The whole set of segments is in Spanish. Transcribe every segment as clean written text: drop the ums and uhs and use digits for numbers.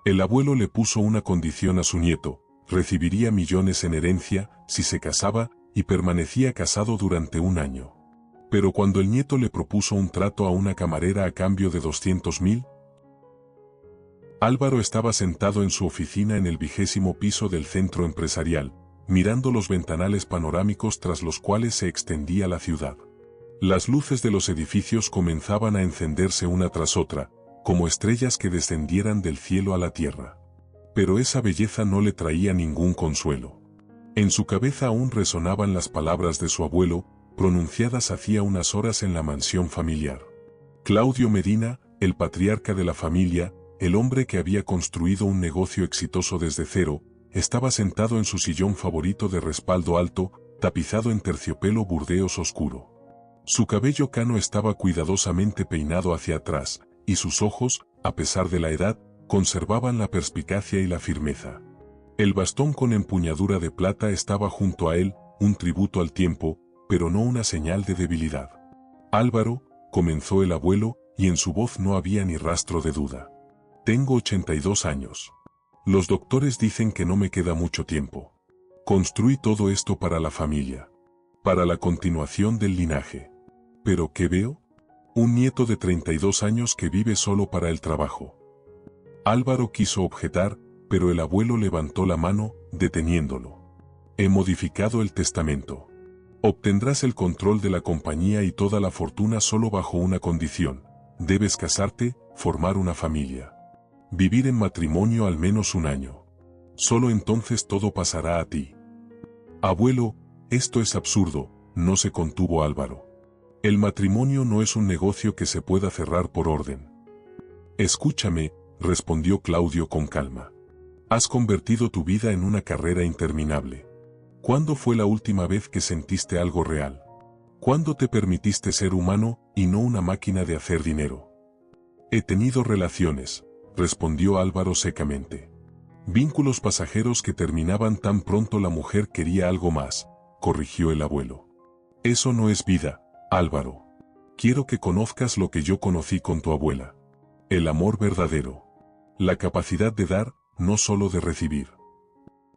El abuelo le puso una condición a su nieto: recibiría millones en herencia si se casaba y permanecía casado durante un año. Pero cuando el nieto le propuso un trato a una camarera a cambio de 200.000, Álvaro estaba sentado en su oficina en el 20º piso del centro empresarial, mirando los ventanales panorámicos tras los cuales se extendía la ciudad. Las luces de los edificios comenzaban a encenderse una tras otra, como estrellas que descendieran del cielo a la tierra. Pero esa belleza no le traía ningún consuelo. En su cabeza aún resonaban las palabras de su abuelo, pronunciadas hacía unas horas en la mansión familiar. Claudio Medina, el patriarca de la familia, el hombre que había construido un negocio exitoso desde cero, estaba sentado en su sillón favorito de respaldo alto, tapizado en terciopelo burdeos oscuro. Su cabello cano estaba cuidadosamente peinado hacia atrás, y sus ojos, a pesar de la edad, conservaban la perspicacia y la firmeza. El bastón con empuñadura de plata estaba junto a él, un tributo al tiempo, pero no una señal de debilidad. Álvaro, comenzó el abuelo, y en su voz no había ni rastro de duda. Tengo 82 años. Los doctores dicen que no me queda mucho tiempo. Construí todo esto para la familia, para la continuación del linaje. ¿Pero qué veo? Un nieto de 32 años que vive solo para el trabajo. Álvaro quiso objetar, pero el abuelo levantó la mano, deteniéndolo. He modificado el testamento. Obtendrás el control de la compañía y toda la fortuna solo bajo una condición: debes casarte, formar una familia. Vivir en matrimonio al menos un año. Solo entonces todo pasará a ti. Abuelo, esto es absurdo, no se contuvo Álvaro. El matrimonio no es un negocio que se pueda cerrar por orden. Escúchame, respondió Claudio con calma. Has convertido tu vida en una carrera interminable. ¿Cuándo fue la última vez que sentiste algo real? ¿Cuándo te permitiste ser humano y no una máquina de hacer dinero? He tenido relaciones, respondió Álvaro secamente. Vínculos pasajeros que terminaban tan pronto la mujer quería algo más, corrigió el abuelo. Eso no es vida, Álvaro. Quiero que conozcas lo que yo conocí con tu abuela. El amor verdadero. La capacidad de dar, no solo de recibir.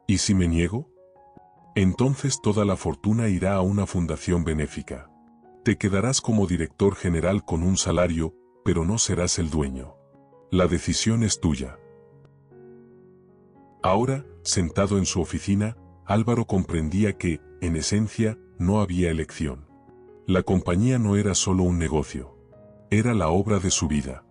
¿Y si me niego? Entonces toda la fortuna irá a una fundación benéfica. Te quedarás como director general con un salario, pero no serás el dueño. La decisión es tuya. Ahora, sentado en su oficina, Álvaro comprendía que, en esencia, no había elección. La compañía no era solo un negocio. Era la obra de su vida.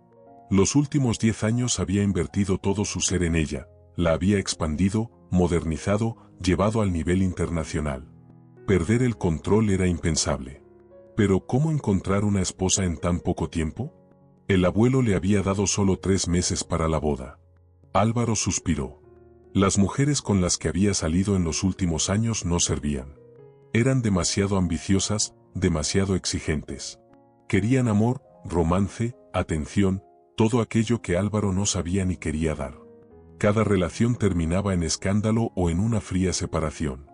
Los últimos 10 años había invertido todo su ser en ella, la había expandido, modernizado, llevado al nivel internacional. Perder el control era impensable. Pero ¿cómo encontrar una esposa en tan poco tiempo? El abuelo le había dado solo 3 meses para la boda. Álvaro suspiró. Las mujeres con las que había salido en los últimos años no servían. Eran demasiado ambiciosas, demasiado exigentes. Querían amor, romance, atención, todo aquello que Álvaro no sabía ni quería dar. Cada relación terminaba en escándalo o en una fría separación.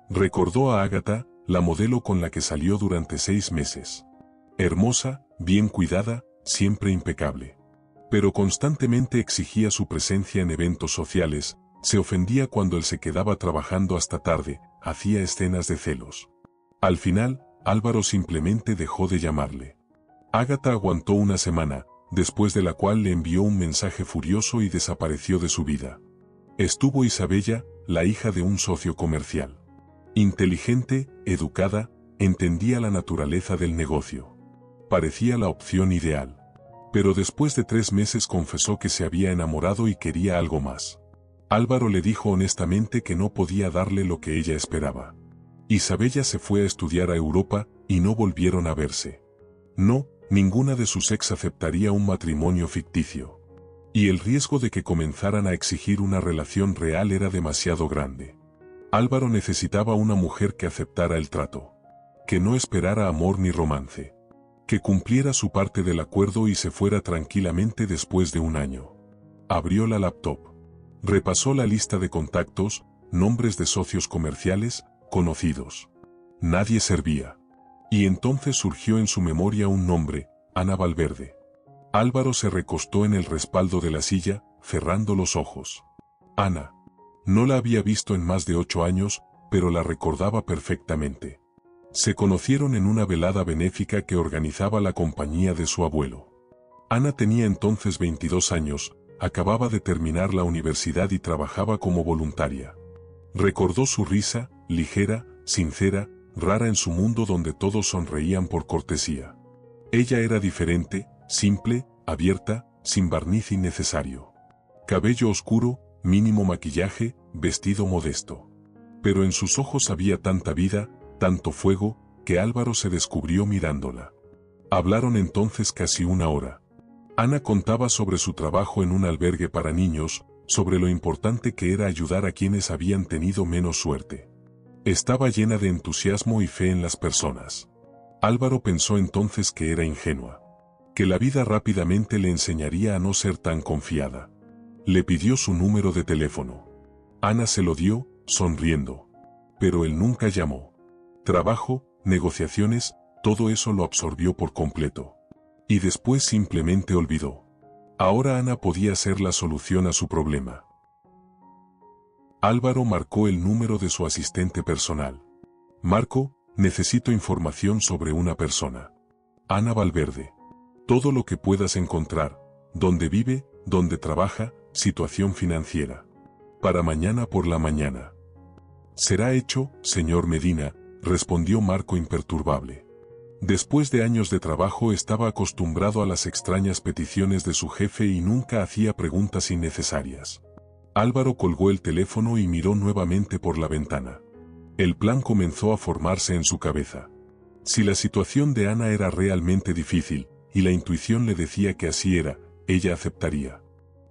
Recordó a Ágata, la modelo con la que salió durante 6 meses. Hermosa, bien cuidada, siempre impecable. Pero constantemente exigía su presencia en eventos sociales, se ofendía cuando él se quedaba trabajando hasta tarde, hacía escenas de celos. Al final, Álvaro simplemente dejó de llamarle. Ágata aguantó una semana, después de la cual le envió un mensaje furioso y desapareció de su vida. Estuvo Isabella, la hija de un socio comercial. Inteligente, educada, entendía la naturaleza del negocio. Parecía la opción ideal. Pero después de 3 meses confesó que se había enamorado y quería algo más. Álvaro le dijo honestamente que no podía darle lo que ella esperaba. Isabella se fue a estudiar a Europa, y no volvieron a verse. No, ninguna de sus ex aceptaría un matrimonio ficticio. Y el riesgo de que comenzaran a exigir una relación real era demasiado grande. Álvaro necesitaba una mujer que aceptara el trato. Que no esperara amor ni romance. Que cumpliera su parte del acuerdo y se fuera tranquilamente después de un año. Abrió la laptop. Repasó la lista de contactos, nombres de socios comerciales, conocidos. Nadie servía. Y entonces surgió en su memoria un nombre: Ana Valverde. Álvaro se recostó en el respaldo de la silla, cerrando los ojos. Ana. No la había visto en más de 8 años, pero la recordaba perfectamente. Se conocieron en una velada benéfica que organizaba la compañía de su abuelo. Ana tenía entonces 22 años, acababa de terminar la universidad y trabajaba como voluntaria. Recordó su risa, ligera, sincera, rara en su mundo donde todos sonreían por cortesía. Ella era diferente, simple, abierta, sin barniz innecesario. Cabello oscuro, mínimo maquillaje, vestido modesto. Pero en sus ojos había tanta vida, tanto fuego, que Álvaro se descubrió mirándola. Hablaron entonces casi una hora. Ana contaba sobre su trabajo en un albergue para niños, sobre lo importante que era ayudar a quienes habían tenido menos suerte. Estaba llena de entusiasmo y fe en las personas. Álvaro pensó entonces que era ingenua, que la vida rápidamente le enseñaría a no ser tan confiada. Le pidió su número de teléfono. Ana se lo dio, sonriendo. Pero él nunca llamó. Trabajo, negociaciones, todo eso lo absorbió por completo. Y después simplemente olvidó. Ahora Ana podía ser la solución a su problema. Álvaro marcó el número de su asistente personal. Marco, necesito información sobre una persona. Ana Valverde. Todo lo que puedas encontrar, dónde vive, dónde trabaja, situación financiera. Para mañana por la mañana. Será hecho, señor Medina, respondió Marco imperturbable. Después de años de trabajo estaba acostumbrado a las extrañas peticiones de su jefe y nunca hacía preguntas innecesarias. Álvaro colgó el teléfono y miró nuevamente por la ventana. El plan comenzó a formarse en su cabeza. Si la situación de Ana era realmente difícil, y la intuición le decía que así era, ella aceptaría.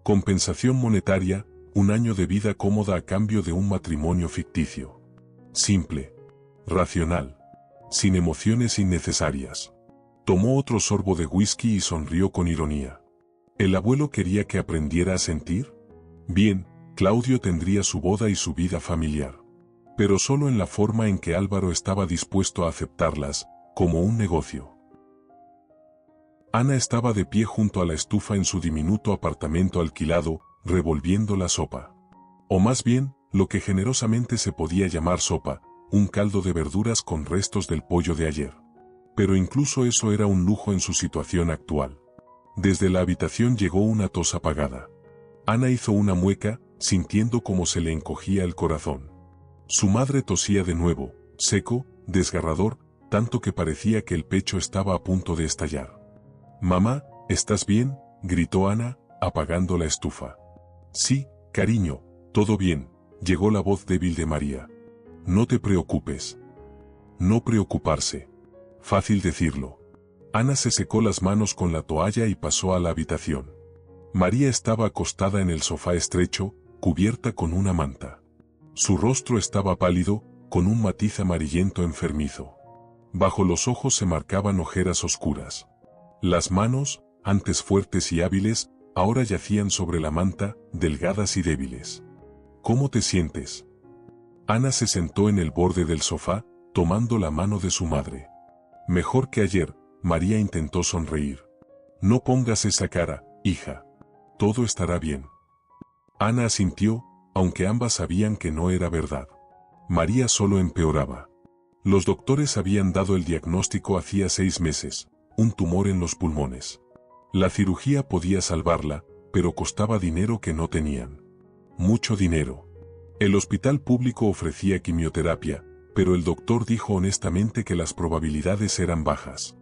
Compensación monetaria, un año de vida cómoda a cambio de un matrimonio ficticio. Simple. Racional. Sin emociones innecesarias. Tomó otro sorbo de whisky y sonrió con ironía. ¿El abuelo quería que aprendiera a sentir? Bien, Claudio tendría su boda y su vida familiar. Pero solo en la forma en que Álvaro estaba dispuesto a aceptarlas, como un negocio. Ana estaba de pie junto a la estufa en su diminuto apartamento alquilado, revolviendo la sopa. O más bien, lo que generosamente se podía llamar sopa, un caldo de verduras con restos del pollo de ayer. Pero incluso eso era un lujo en su situación actual. Desde la habitación llegó una tos apagada. Ana hizo una mueca, sintiendo cómo se le encogía el corazón. Su madre tosía de nuevo, seco, desgarrador, tanto que parecía que el pecho estaba a punto de estallar. «Mamá, ¿estás bien?», gritó Ana, apagando la estufa. «Sí, cariño, todo bien», llegó la voz débil de María. «No te preocupes». No preocuparse. Fácil decirlo. Ana se secó las manos con la toalla y pasó a la habitación. María estaba acostada en el sofá estrecho, cubierta con una manta. Su rostro estaba pálido, con un matiz amarillento enfermizo. Bajo los ojos se marcaban ojeras oscuras. Las manos, antes fuertes y hábiles, ahora yacían sobre la manta, delgadas y débiles. «¿Cómo te sientes?». Ana se sentó en el borde del sofá, tomando la mano de su madre. «Mejor que ayer», María intentó sonreír. «No pongas esa cara, hija. Todo estará bien». Ana asintió, aunque ambas sabían que no era verdad. María solo empeoraba. Los doctores habían dado el diagnóstico hacía 6 meses, un tumor en los pulmones. La cirugía podía salvarla, pero costaba dinero que no tenían. Mucho dinero. El hospital público ofrecía quimioterapia, pero el doctor dijo honestamente que las probabilidades eran bajas.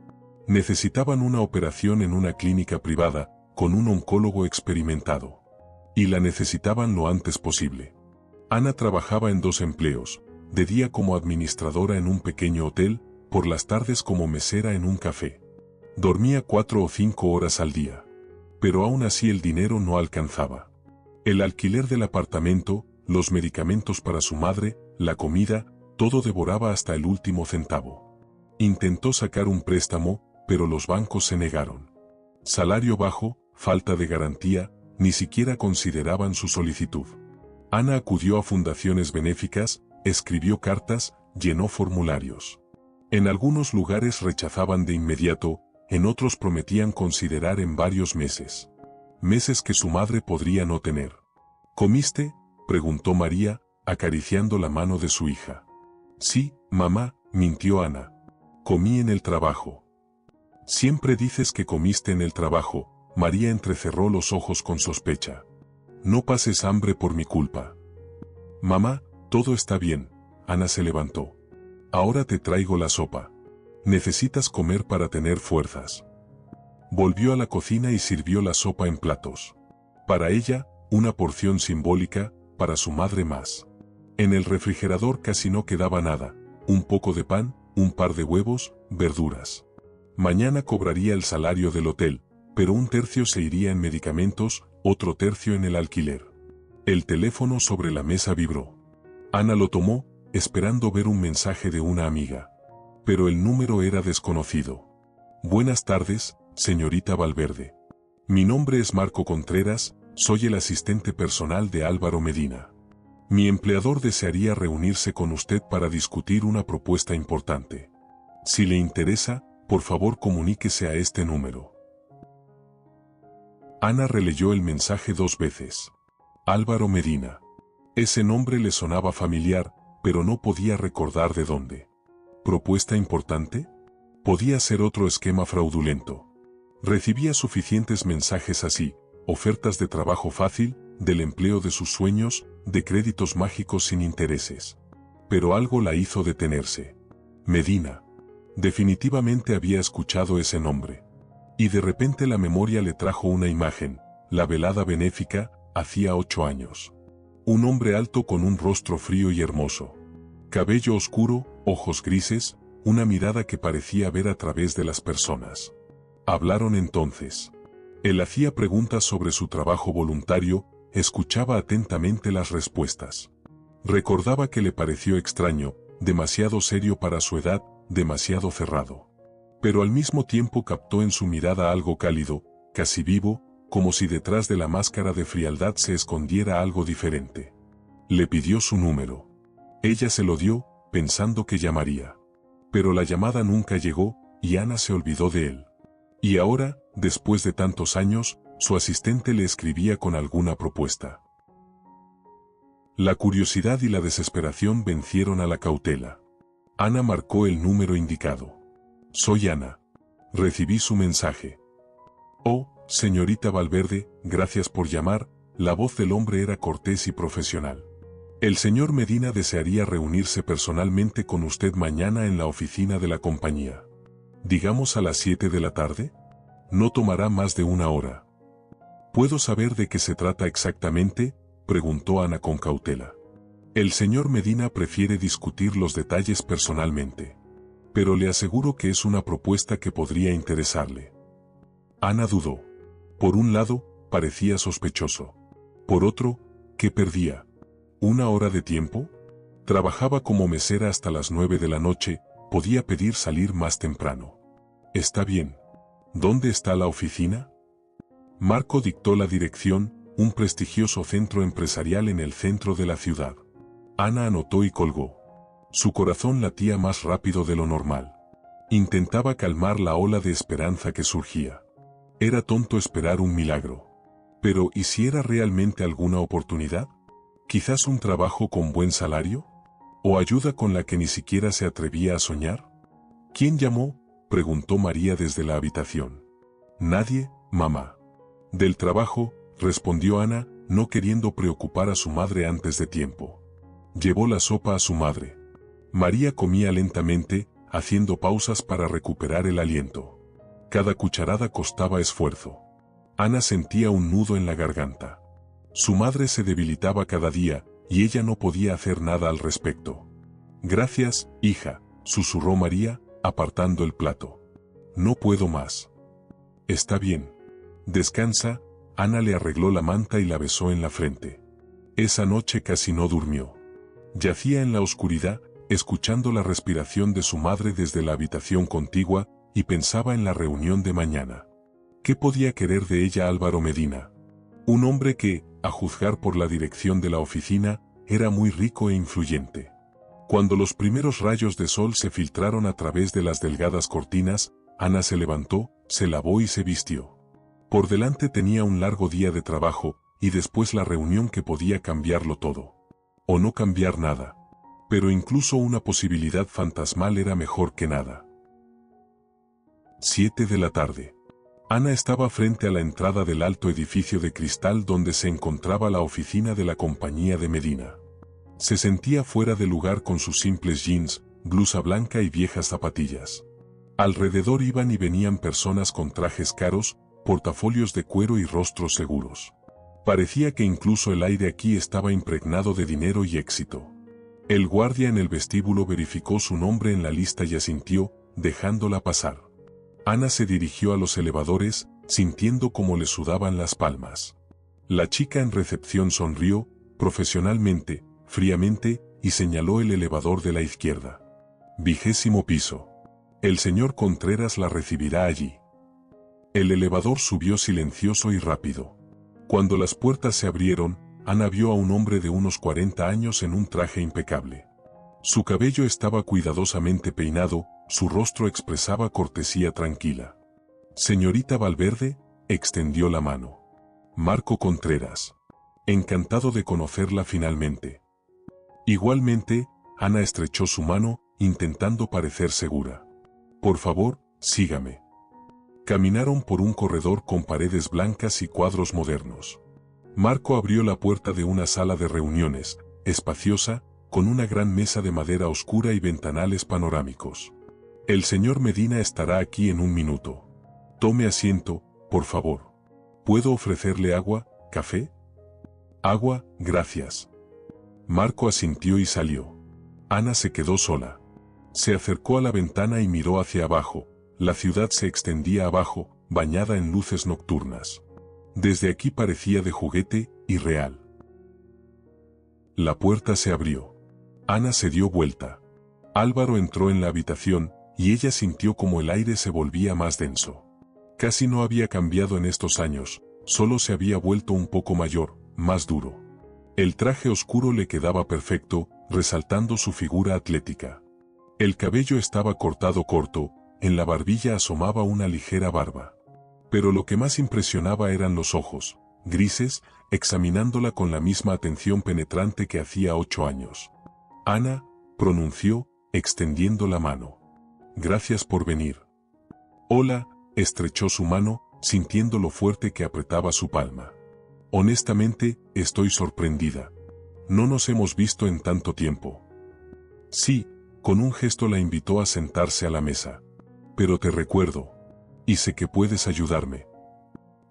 Necesitaban una operación en una clínica privada, con un oncólogo experimentado. Y la necesitaban lo antes posible. Ana trabajaba en 2 empleos, de día como administradora en un pequeño hotel, por las tardes como mesera en un café. Dormía 4 o 5 horas al día. Pero aún así el dinero no alcanzaba. El alquiler del apartamento, los medicamentos para su madre, la comida, todo devoraba hasta el último centavo. Intentó sacar un préstamo, pero los bancos se negaron. Salario bajo, falta de garantía, ni siquiera consideraban su solicitud. Ana acudió a fundaciones benéficas, escribió cartas, llenó formularios. En algunos lugares rechazaban de inmediato, en otros prometían considerar en varios meses. meses que su madre podría no tener. ¿Comiste?, preguntó María, acariciando la mano de su hija. Sí, mamá, mintió Ana. Comí en el trabajo. Siempre dices que comiste en el trabajo. María entrecerró los ojos con sospecha. No pases hambre por mi culpa. Mamá, todo está bien. Ana se levantó. Ahora te traigo la sopa. Necesitas comer para tener fuerzas. Volvió a la cocina y sirvió la sopa en platos. Para ella, una porción simbólica, para su madre más. En el refrigerador casi no quedaba nada, un poco de pan, un par de huevos, verduras. Mañana cobraría el salario del hotel, pero un tercio se iría en medicamentos, otro tercio en el alquiler. El teléfono sobre la mesa vibró. Ana lo tomó, esperando ver un mensaje de una amiga. Pero el número era desconocido. Buenas tardes, señorita Valverde. Mi nombre es Marco Contreras, soy el asistente personal de Álvaro Medina. Mi empleador desearía reunirse con usted para discutir una propuesta importante. Si le interesa, por favor comuníquese a este número. Ana releyó el mensaje 2 veces. Álvaro Medina. Ese nombre le sonaba familiar, pero no podía recordar de dónde. ¿Propuesta importante? Podía ser otro esquema fraudulento. Recibía suficientes mensajes así, ofertas de trabajo fácil, del empleo de sus sueños, de créditos mágicos sin intereses. Pero algo la hizo detenerse. Medina. Definitivamente había escuchado ese nombre. Y de repente la memoria le trajo una imagen, la velada benéfica, hacía 8 años. Un hombre alto con un rostro frío y hermoso. Cabello oscuro, ojos grises, una mirada que parecía ver a través de las personas. Hablaron entonces. Él hacía preguntas sobre su trabajo voluntario, escuchaba atentamente las respuestas. Recordaba que le pareció extraño, demasiado serio para su edad, demasiado cerrado. Pero al mismo tiempo captó en su mirada algo cálido, casi vivo, como si detrás de la máscara de frialdad se escondiera algo diferente. Le pidió su número. Ella se lo dio, pensando que llamaría. Pero la llamada nunca llegó, y Ana se olvidó de él. Y ahora, después de tantos años, su asistente le escribía con alguna propuesta. La curiosidad y la desesperación vencieron a la cautela. Ana marcó el número indicado. Soy Ana. Recibí su mensaje. Oh, señorita Valverde, gracias por llamar. La voz del hombre era cortés y profesional. El señor Medina desearía reunirse personalmente con usted mañana en la oficina de la compañía. Digamos a las 7 de la tarde. No tomará más de 1 hora. ¿Puedo saber de qué se trata exactamente?, preguntó Ana con cautela. El señor Medina prefiere discutir los detalles personalmente. Pero le aseguro que es una propuesta que podría interesarle. Ana dudó. Por un lado, parecía sospechoso. Por otro, ¿qué perdía? ¿1 hora de tiempo? Trabajaba como mesera hasta las 9 de la noche, podía pedir salir más temprano. Está bien. ¿Dónde está la oficina? Marco dictó la dirección, un prestigioso centro empresarial en el centro de la ciudad. Ana anotó y colgó. Su corazón latía más rápido de lo normal. Intentaba calmar la ola de esperanza que surgía. Era tonto esperar un milagro. Pero ¿y si era realmente alguna oportunidad? ¿Quizás un trabajo con buen salario? ¿O ayuda con la que ni siquiera se atrevía a soñar? ¿Quién llamó?, preguntó María desde la habitación. Nadie, mamá. Del trabajo, respondió Ana, no queriendo preocupar a su madre antes de tiempo. Llevó la sopa a su madre. María comía lentamente, haciendo pausas para recuperar el aliento. Cada cucharada costaba esfuerzo. Ana sentía un nudo en la garganta. Su madre se debilitaba cada día, y ella no podía hacer nada al respecto. Gracias, hija, susurró María, apartando el plato. No puedo más. Está bien. Descansa. Ana le arregló la manta y la besó en la frente. Esa noche casi no durmió. Yacía en la oscuridad, escuchando la respiración de su madre desde la habitación contigua, y pensaba en la reunión de mañana. ¿Qué podía querer de ella Álvaro Medina? Un hombre que, a juzgar por la dirección de la oficina, era muy rico e influyente. Cuando los primeros rayos de sol se filtraron a través de las delgadas cortinas, Ana se levantó, se lavó y se vistió. Por delante tenía un largo día de trabajo, y después la reunión que podía cambiarlo todo. O no cambiar nada. Pero incluso una posibilidad fantasmal era mejor que nada. 7 de la tarde. Ana estaba frente a la entrada del alto edificio de cristal donde se encontraba la oficina de la compañía de Medina. Se sentía fuera de lugar con sus simples jeans, blusa blanca y viejas zapatillas. Alrededor iban y venían personas con trajes caros, portafolios de cuero y rostros seguros. Parecía que incluso el aire aquí estaba impregnado de dinero y éxito. El guardia en el vestíbulo verificó su nombre en la lista y asintió, dejándola pasar. Ana se dirigió a los elevadores, sintiendo cómo le sudaban las palmas. La chica en recepción sonrió, profesionalmente, fríamente, y señaló el elevador de la izquierda. 20º piso. El señor Contreras la recibirá allí. El elevador subió silencioso y rápido. Cuando las puertas se abrieron, Ana vio a un hombre de unos 40 años en un traje impecable. Su cabello estaba cuidadosamente peinado, su rostro expresaba cortesía tranquila. Señorita Valverde, extendió la mano. Marco Contreras. Encantado de conocerla finalmente. Igualmente, Ana estrechó su mano, intentando parecer segura. Por favor, sígame. Caminaron por un corredor con paredes blancas y cuadros modernos. Marco abrió la puerta de una sala de reuniones, espaciosa, con una gran mesa de madera oscura y ventanales panorámicos. El señor Medina estará aquí en un minuto. Tome asiento, por favor. ¿Puedo ofrecerle agua, café? Agua, gracias. Marco asintió y salió. Ana se quedó sola. Se acercó a la ventana y miró hacia abajo. La ciudad se extendía abajo, bañada en luces nocturnas. Desde aquí parecía de juguete y real. La puerta se abrió. Ana se dio vuelta. Álvaro entró en la habitación, y ella sintió como el aire se volvía más denso. Casi no había cambiado en estos años, solo se había vuelto un poco mayor, más duro. El traje oscuro le quedaba perfecto, resaltando su figura atlética. El cabello estaba cortado corto, en la barbilla asomaba una ligera barba. Pero lo que más impresionaba eran los ojos, grises, examinándola con la misma atención penetrante que hacía 8 años. Ana, pronunció, extendiendo la mano. Gracias por venir. Hola, estrechó su mano, sintiendo lo fuerte que apretaba su palma. Honestamente, estoy sorprendida. No nos hemos visto en tanto tiempo. Sí, con un gesto la invitó a sentarse a la mesa. Pero te recuerdo. Y sé que puedes ayudarme.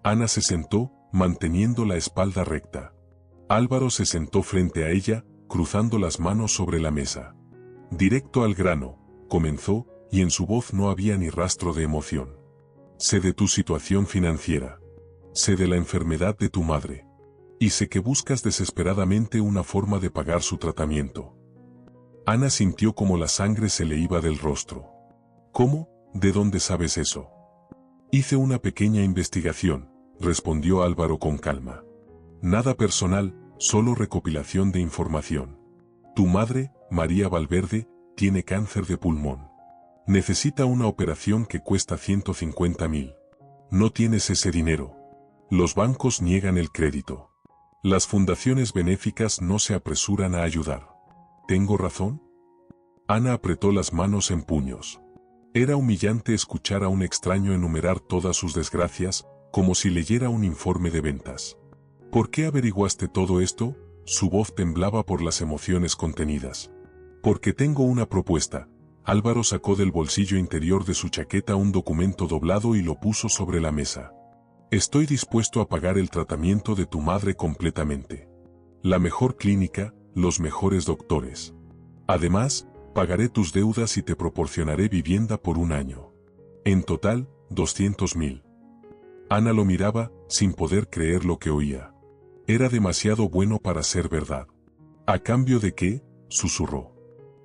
Ana se sentó, manteniendo la espalda recta. Álvaro se sentó frente a ella, cruzando las manos sobre la mesa. Directo al grano, comenzó, y en su voz no había ni rastro de emoción. Sé de tu situación financiera. Sé de la enfermedad de tu madre. Y sé que buscas desesperadamente una forma de pagar su tratamiento. Ana sintió como la sangre se le iba del rostro. ¿Cómo? ¿De dónde sabes eso? Hice una pequeña investigación, respondió Álvaro con calma. Nada personal, solo recopilación de información. Tu madre, María Valverde, tiene cáncer de pulmón. Necesita una operación que cuesta 150.000. No tienes ese dinero. Los bancos niegan el crédito. Las fundaciones benéficas no se apresuran a ayudar. ¿Tengo razón? Ana apretó las manos en puños. Era humillante escuchar a un extraño enumerar todas sus desgracias, como si leyera un informe de ventas. ¿Por qué averiguaste todo esto? Su voz temblaba por las emociones contenidas. Porque tengo una propuesta. Álvaro sacó del bolsillo interior de su chaqueta un documento doblado y lo puso sobre la mesa. Estoy dispuesto a pagar el tratamiento de tu madre completamente. La mejor clínica, los mejores doctores. Además, pagaré tus deudas y te proporcionaré vivienda por un año. En total, 200.000. Ana lo miraba, sin poder creer lo que oía. Era demasiado bueno para ser verdad. ¿A cambio de qué? Susurró.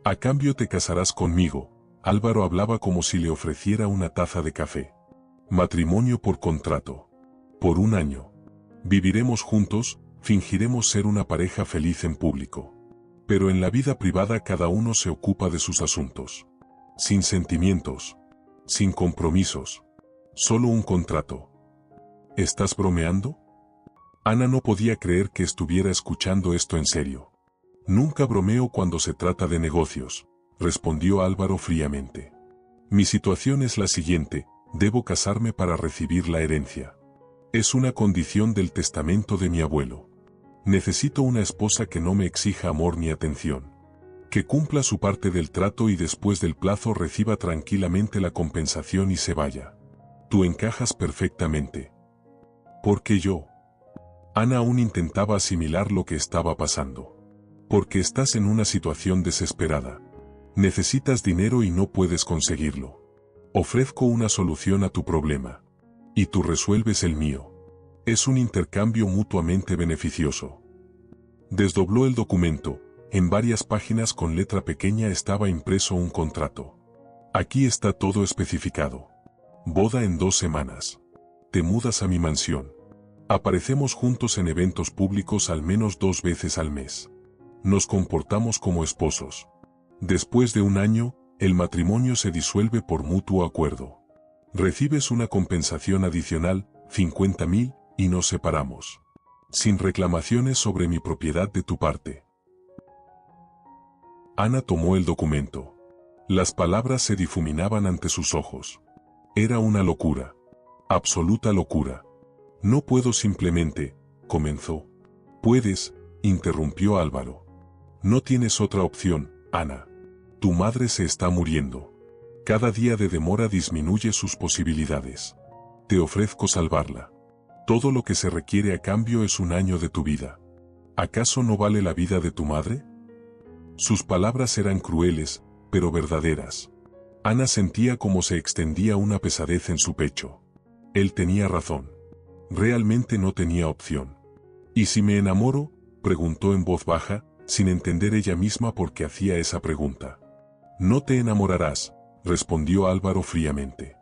A cambio te casarás conmigo. Álvaro hablaba como si le ofreciera una taza de café. Matrimonio por contrato. Por un año. Viviremos juntos, fingiremos ser una pareja feliz en público. Pero en la vida privada cada uno se ocupa de sus asuntos. Sin sentimientos. Sin compromisos. Solo un contrato. ¿Estás bromeando? Ana no podía creer que estuviera escuchando esto en serio. Nunca bromeo cuando se trata de negocios, respondió Álvaro fríamente. Mi situación es la siguiente, debo casarme para recibir la herencia. Es una condición del testamento de mi abuelo. Necesito una esposa que no me exija amor ni atención. Que cumpla su parte del trato y después del plazo reciba tranquilamente la compensación y se vaya. Tú encajas perfectamente. ¿Por qué yo? Ana aún intentaba asimilar lo que estaba pasando. Porque estás en una situación desesperada. Necesitas dinero y no puedes conseguirlo. Ofrezco una solución a tu problema. Y tú resuelves el mío. Es un intercambio mutuamente beneficioso. Desdobló el documento. En varias páginas con letra pequeña estaba impreso un contrato. Aquí está todo especificado. Boda en 2 semanas. Te mudas a mi mansión. Aparecemos juntos en eventos públicos al menos 2 veces al mes. Nos comportamos como esposos. Después de 1 año, el matrimonio se disuelve por mutuo acuerdo. Recibes una compensación adicional, 50.000, y nos separamos. Sin reclamaciones sobre mi propiedad de tu parte. Ana tomó el documento. Las palabras se difuminaban ante sus ojos. Era una locura. Absoluta locura. No puedo simplemente, comenzó. Puedes, interrumpió Álvaro. No tienes otra opción, Ana. Tu madre se está muriendo. Cada día de demora disminuye sus posibilidades. Te ofrezco salvarla. Todo lo que se requiere a cambio es 1 año de tu vida. ¿Acaso no vale la vida de tu madre? Sus palabras eran crueles, pero verdaderas. Ana sentía como se extendía una pesadez en su pecho. Él tenía razón. Realmente no tenía opción. ¿Y si me enamoro?, preguntó en voz baja, sin entender ella misma por qué hacía esa pregunta. No te enamorarás, respondió Álvaro fríamente.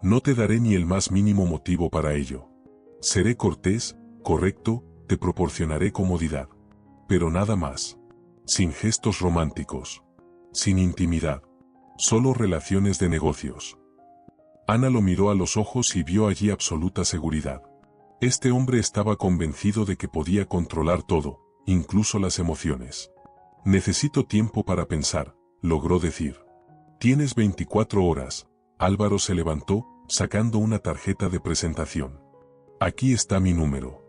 No te daré ni el más mínimo motivo para ello. Seré cortés, correcto, te proporcionaré comodidad. Pero nada más. Sin gestos románticos. Sin intimidad. Solo relaciones de negocios. Ana lo miró a los ojos y vio allí absoluta seguridad. Este hombre estaba convencido de que podía controlar todo, incluso las emociones. Necesito tiempo para pensar, logró decir. Tienes 24 horas. Álvaro se levantó, sacando una tarjeta de presentación. Aquí está mi número.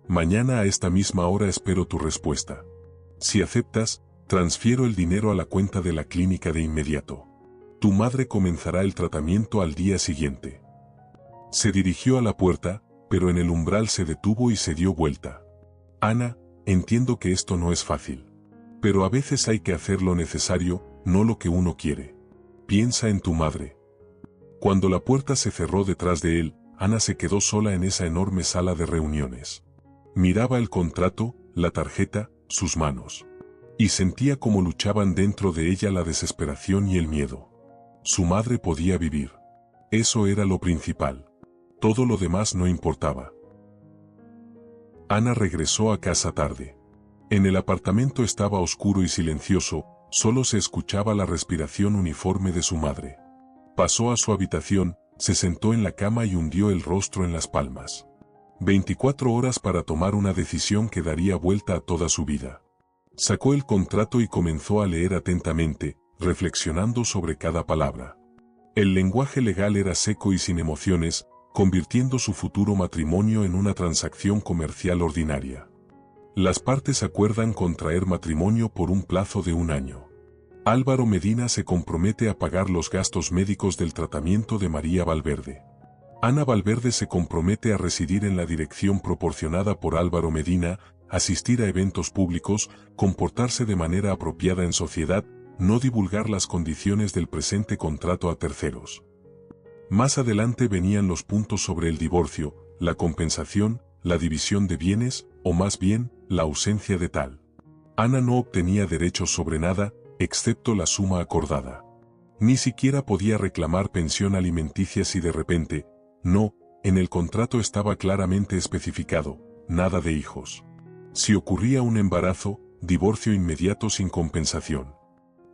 Mañana a esta misma hora espero tu respuesta. Si aceptas, transfiero el dinero a la cuenta de la clínica de inmediato. Tu madre comenzará el tratamiento al día siguiente. Se dirigió a la puerta, pero en el umbral se detuvo y se dio vuelta. Ana, entiendo que esto no es fácil. Pero a veces hay que hacer lo necesario, no lo que uno quiere. Piensa en tu madre. Cuando la puerta se cerró detrás de él, Ana se quedó sola en esa enorme sala de reuniones. Miraba el contrato, la tarjeta, sus manos. Y sentía cómo luchaban dentro de ella la desesperación y el miedo. Su madre podía vivir. Eso era lo principal. Todo lo demás no importaba. Ana regresó a casa tarde. En el apartamento estaba oscuro y silencioso, solo se escuchaba la respiración uniforme de su madre. Pasó a su habitación, se sentó en la cama y hundió el rostro en las palmas. 24 horas para tomar una decisión que daría vuelta a toda su vida. Sacó el contrato y comenzó a leer atentamente, reflexionando sobre cada palabra. El lenguaje legal era seco y sin emociones, convirtiendo su futuro matrimonio en una transacción comercial ordinaria. Las partes acuerdan contraer matrimonio por un plazo de 1 año. Álvaro Medina se compromete a pagar los gastos médicos del tratamiento de María Valverde. Ana Valverde se compromete a residir en la dirección proporcionada por Álvaro Medina, asistir a eventos públicos, comportarse de manera apropiada en sociedad, no divulgar las condiciones del presente contrato a terceros. Más adelante venían los puntos sobre el divorcio, la compensación, la división de bienes, o más bien, la ausencia de tal. Ana no obtenía derechos sobre nada, excepto la suma acordada. Ni siquiera podía reclamar pensión alimenticia si de repente, no, en el contrato estaba claramente especificado, nada de hijos. Si ocurría un embarazo, divorcio inmediato sin compensación.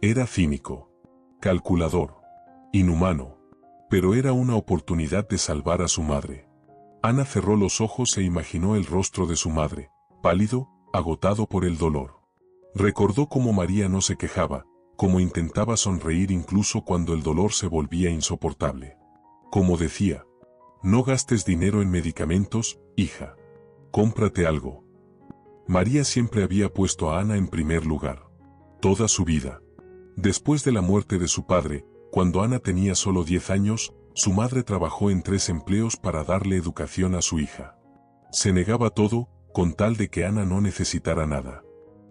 Era cínico, calculador, inhumano, pero era una oportunidad de salvar a su madre. Ana cerró los ojos e imaginó el rostro de su madre, pálido, agotado por el dolor. Recordó cómo María no se quejaba, cómo intentaba sonreír incluso cuando el dolor se volvía insoportable. Como decía, no gastes dinero en medicamentos, hija. Cómprate algo. María siempre había puesto a Ana en primer lugar. Toda su vida. Después de la muerte de su padre, cuando Ana tenía solo 10 años, su madre trabajó en 3 empleos para darle educación a su hija. Se negaba a todo, con tal de que Ana no necesitara nada.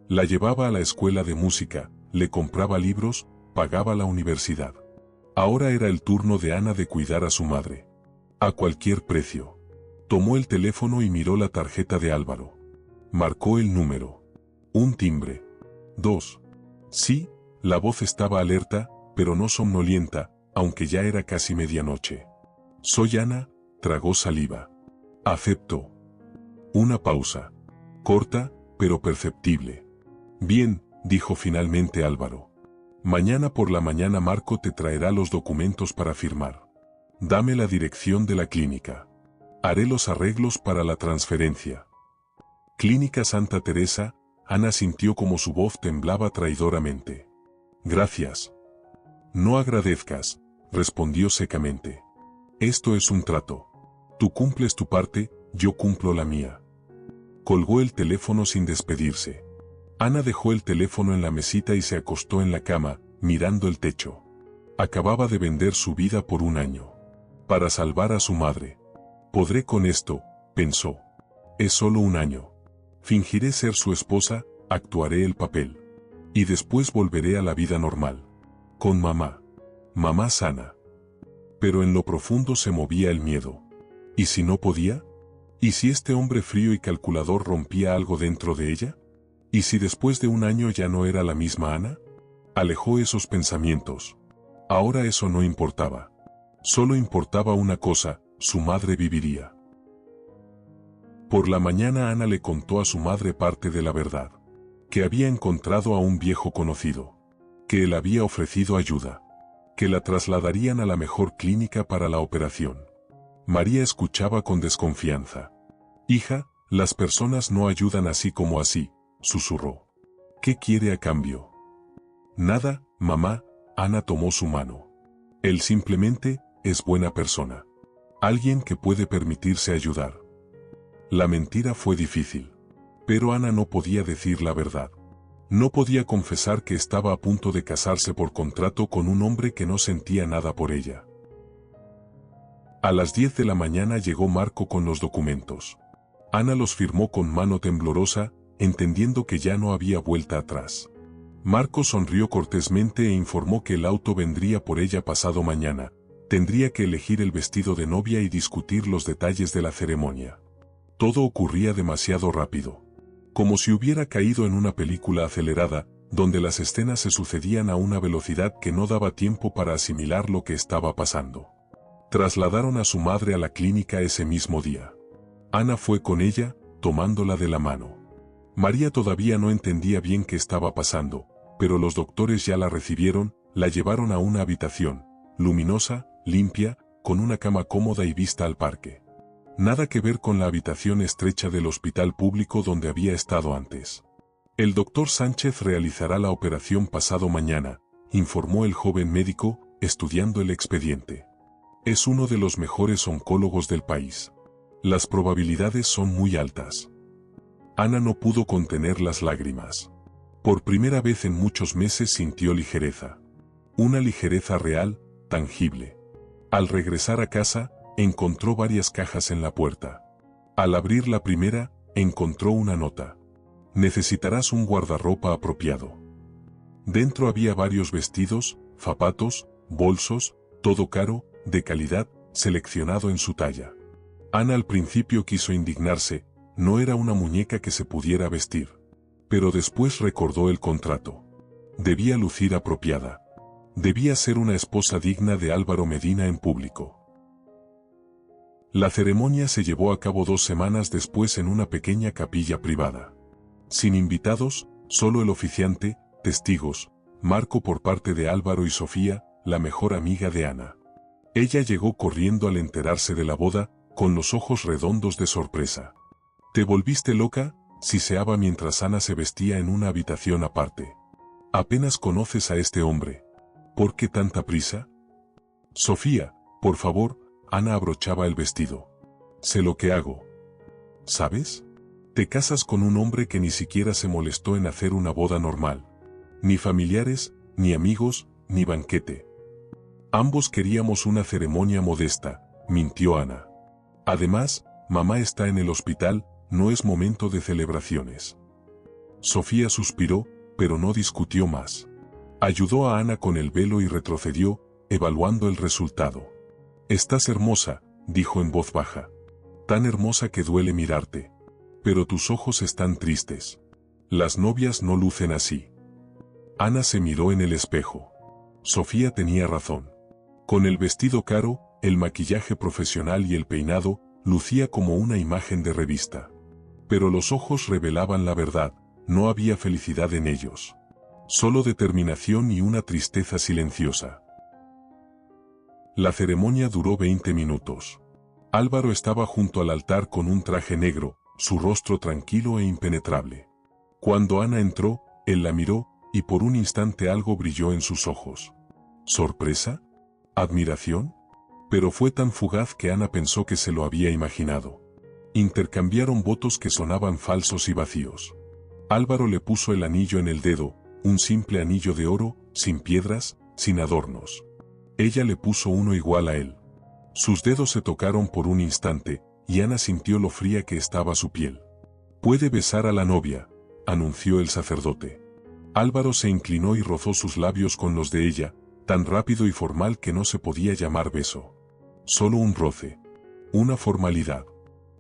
La llevaba a la escuela de música, le compraba libros, pagaba la universidad. Ahora era el turno de Ana de cuidar a su madre. A cualquier precio. Tomó el teléfono y miró la tarjeta de Álvaro. Marcó el número. Un timbre. 2. Sí, la voz estaba alerta, pero no somnolienta, aunque ya era casi medianoche. Soy Ana, tragó saliva. Aceptó. Una pausa. Corta, pero perceptible. Bien, dijo finalmente Álvaro. Mañana por la mañana Marco te traerá los documentos para firmar. Dame la dirección de la clínica. Haré los arreglos para la transferencia. Clínica Santa Teresa. Ana sintió como su voz temblaba traidoramente. Gracias. No agradezcas, respondió secamente. Esto es un trato. Tú cumples tu parte, yo cumplo la mía. Colgó el teléfono sin despedirse. Ana dejó el teléfono en la mesita y se acostó en la cama, mirando el techo. Acababa de vender su vida por 1 año. Para salvar a su madre. Podré con esto, pensó. Es solo 1 año. Fingiré ser su esposa, actuaré el papel. Y después volveré a la vida normal. Con mamá. Mamá sana. Pero en lo profundo se movía el miedo. ¿Y si no podía? ¿Y si este hombre frío y calculador rompía algo dentro de ella? ¿Y si después de 1 año ya no era la misma Ana? Alejó esos pensamientos. Ahora eso no importaba. Solo importaba una cosa, su madre viviría. Por la mañana Ana le contó a su madre parte de la verdad. Que había encontrado a un viejo conocido. Que él había ofrecido ayuda. Que la trasladarían a la mejor clínica para la operación. María escuchaba con desconfianza. Hija, las personas no ayudan así como así, susurró. ¿Qué quiere a cambio? Nada, mamá. Ana tomó su mano. Él simplemente es buena persona. Alguien que puede permitirse ayudar. La mentira fue difícil. Pero Ana no podía decir la verdad. No podía confesar que estaba a punto de casarse por contrato con un hombre que no sentía nada por ella. A las 10 de la mañana llegó Marco con los documentos. Ana los firmó con mano temblorosa, entendiendo que ya no había vuelta atrás. Marco sonrió cortésmente e informó que el auto vendría por ella pasado mañana. Tendría que elegir el vestido de novia y discutir los detalles de la ceremonia. Todo ocurría demasiado rápido. Como si hubiera caído en una película acelerada, donde las escenas se sucedían a una velocidad que no daba tiempo para asimilar lo que estaba pasando. Trasladaron a su madre a la clínica ese mismo día. Ana fue con ella, tomándola de la mano. María todavía no entendía bien qué estaba pasando, pero los doctores ya la recibieron, la llevaron a una habitación, luminosa, limpia, con una cama cómoda y vista al parque. Nada que ver con la habitación estrecha del hospital público donde había estado antes. El doctor Sánchez realizará la operación pasado mañana, informó el joven médico, estudiando el expediente. Es uno de los mejores oncólogos del país. Las probabilidades son muy altas. Ana no pudo contener las lágrimas. Por primera vez en muchos meses sintió ligereza. Una ligereza real, tangible. Al regresar a casa, encontró varias cajas en la puerta. Al abrir la primera, encontró una nota. Necesitarás un guardarropa apropiado. Dentro había varios vestidos, zapatos, bolsos, todo caro, de calidad, seleccionado en su talla. Ana al principio quiso indignarse, no era una muñeca que se pudiera vestir. Pero después recordó el contrato. Debía lucir apropiada. Debía ser una esposa digna de Álvaro Medina en público. La ceremonia se llevó a cabo 2 semanas después en una pequeña capilla privada. Sin invitados, solo el oficiante, testigos, Marco por parte de Álvaro y Sofía, la mejor amiga de Ana. Ella llegó corriendo al enterarse de la boda, con los ojos redondos de sorpresa. ¿Te volviste loca?, siseaba mientras Ana se vestía en una habitación aparte. Apenas conoces a este hombre. ¿Por qué tanta prisa? Sofía, por favor. Ana abrochaba el vestido. Sé lo que hago. ¿Sabes? Te casas con un hombre que ni siquiera se molestó en hacer una boda normal. Ni familiares, ni amigos, ni banquete. Ambos queríamos una ceremonia modesta, mintió Ana. Además, mamá está en el hospital, no es momento de celebraciones. Sofía suspiró, pero no discutió más. Ayudó a Ana con el velo y retrocedió, evaluando el resultado. Estás hermosa, dijo en voz baja. Tan hermosa que duele mirarte. Pero tus ojos están tristes. Las novias no lucen así. Ana se miró en el espejo. Sofía tenía razón. Con el vestido caro, el maquillaje profesional y el peinado, lucía como una imagen de revista. Pero los ojos revelaban la verdad, no había felicidad en ellos. Solo determinación y una tristeza silenciosa. La ceremonia duró 20 minutos. Álvaro estaba junto al altar con un traje negro, su rostro tranquilo e impenetrable. Cuando Ana entró, él la miró, y por un instante algo brilló en sus ojos. ¿Sorpresa? ¿Admiración? Pero fue tan fugaz que Ana pensó que se lo había imaginado. Intercambiaron votos que sonaban falsos y vacíos. Álvaro le puso el anillo en el dedo, un simple anillo de oro, sin piedras, sin adornos. Ella le puso uno igual a él. Sus dedos se tocaron por un instante, y Ana sintió lo fría que estaba su piel. «Puede besar a la novia», anunció el sacerdote. Álvaro se inclinó y rozó sus labios con los de ella, tan rápido y formal que no se podía llamar beso. Solo un roce. Una formalidad.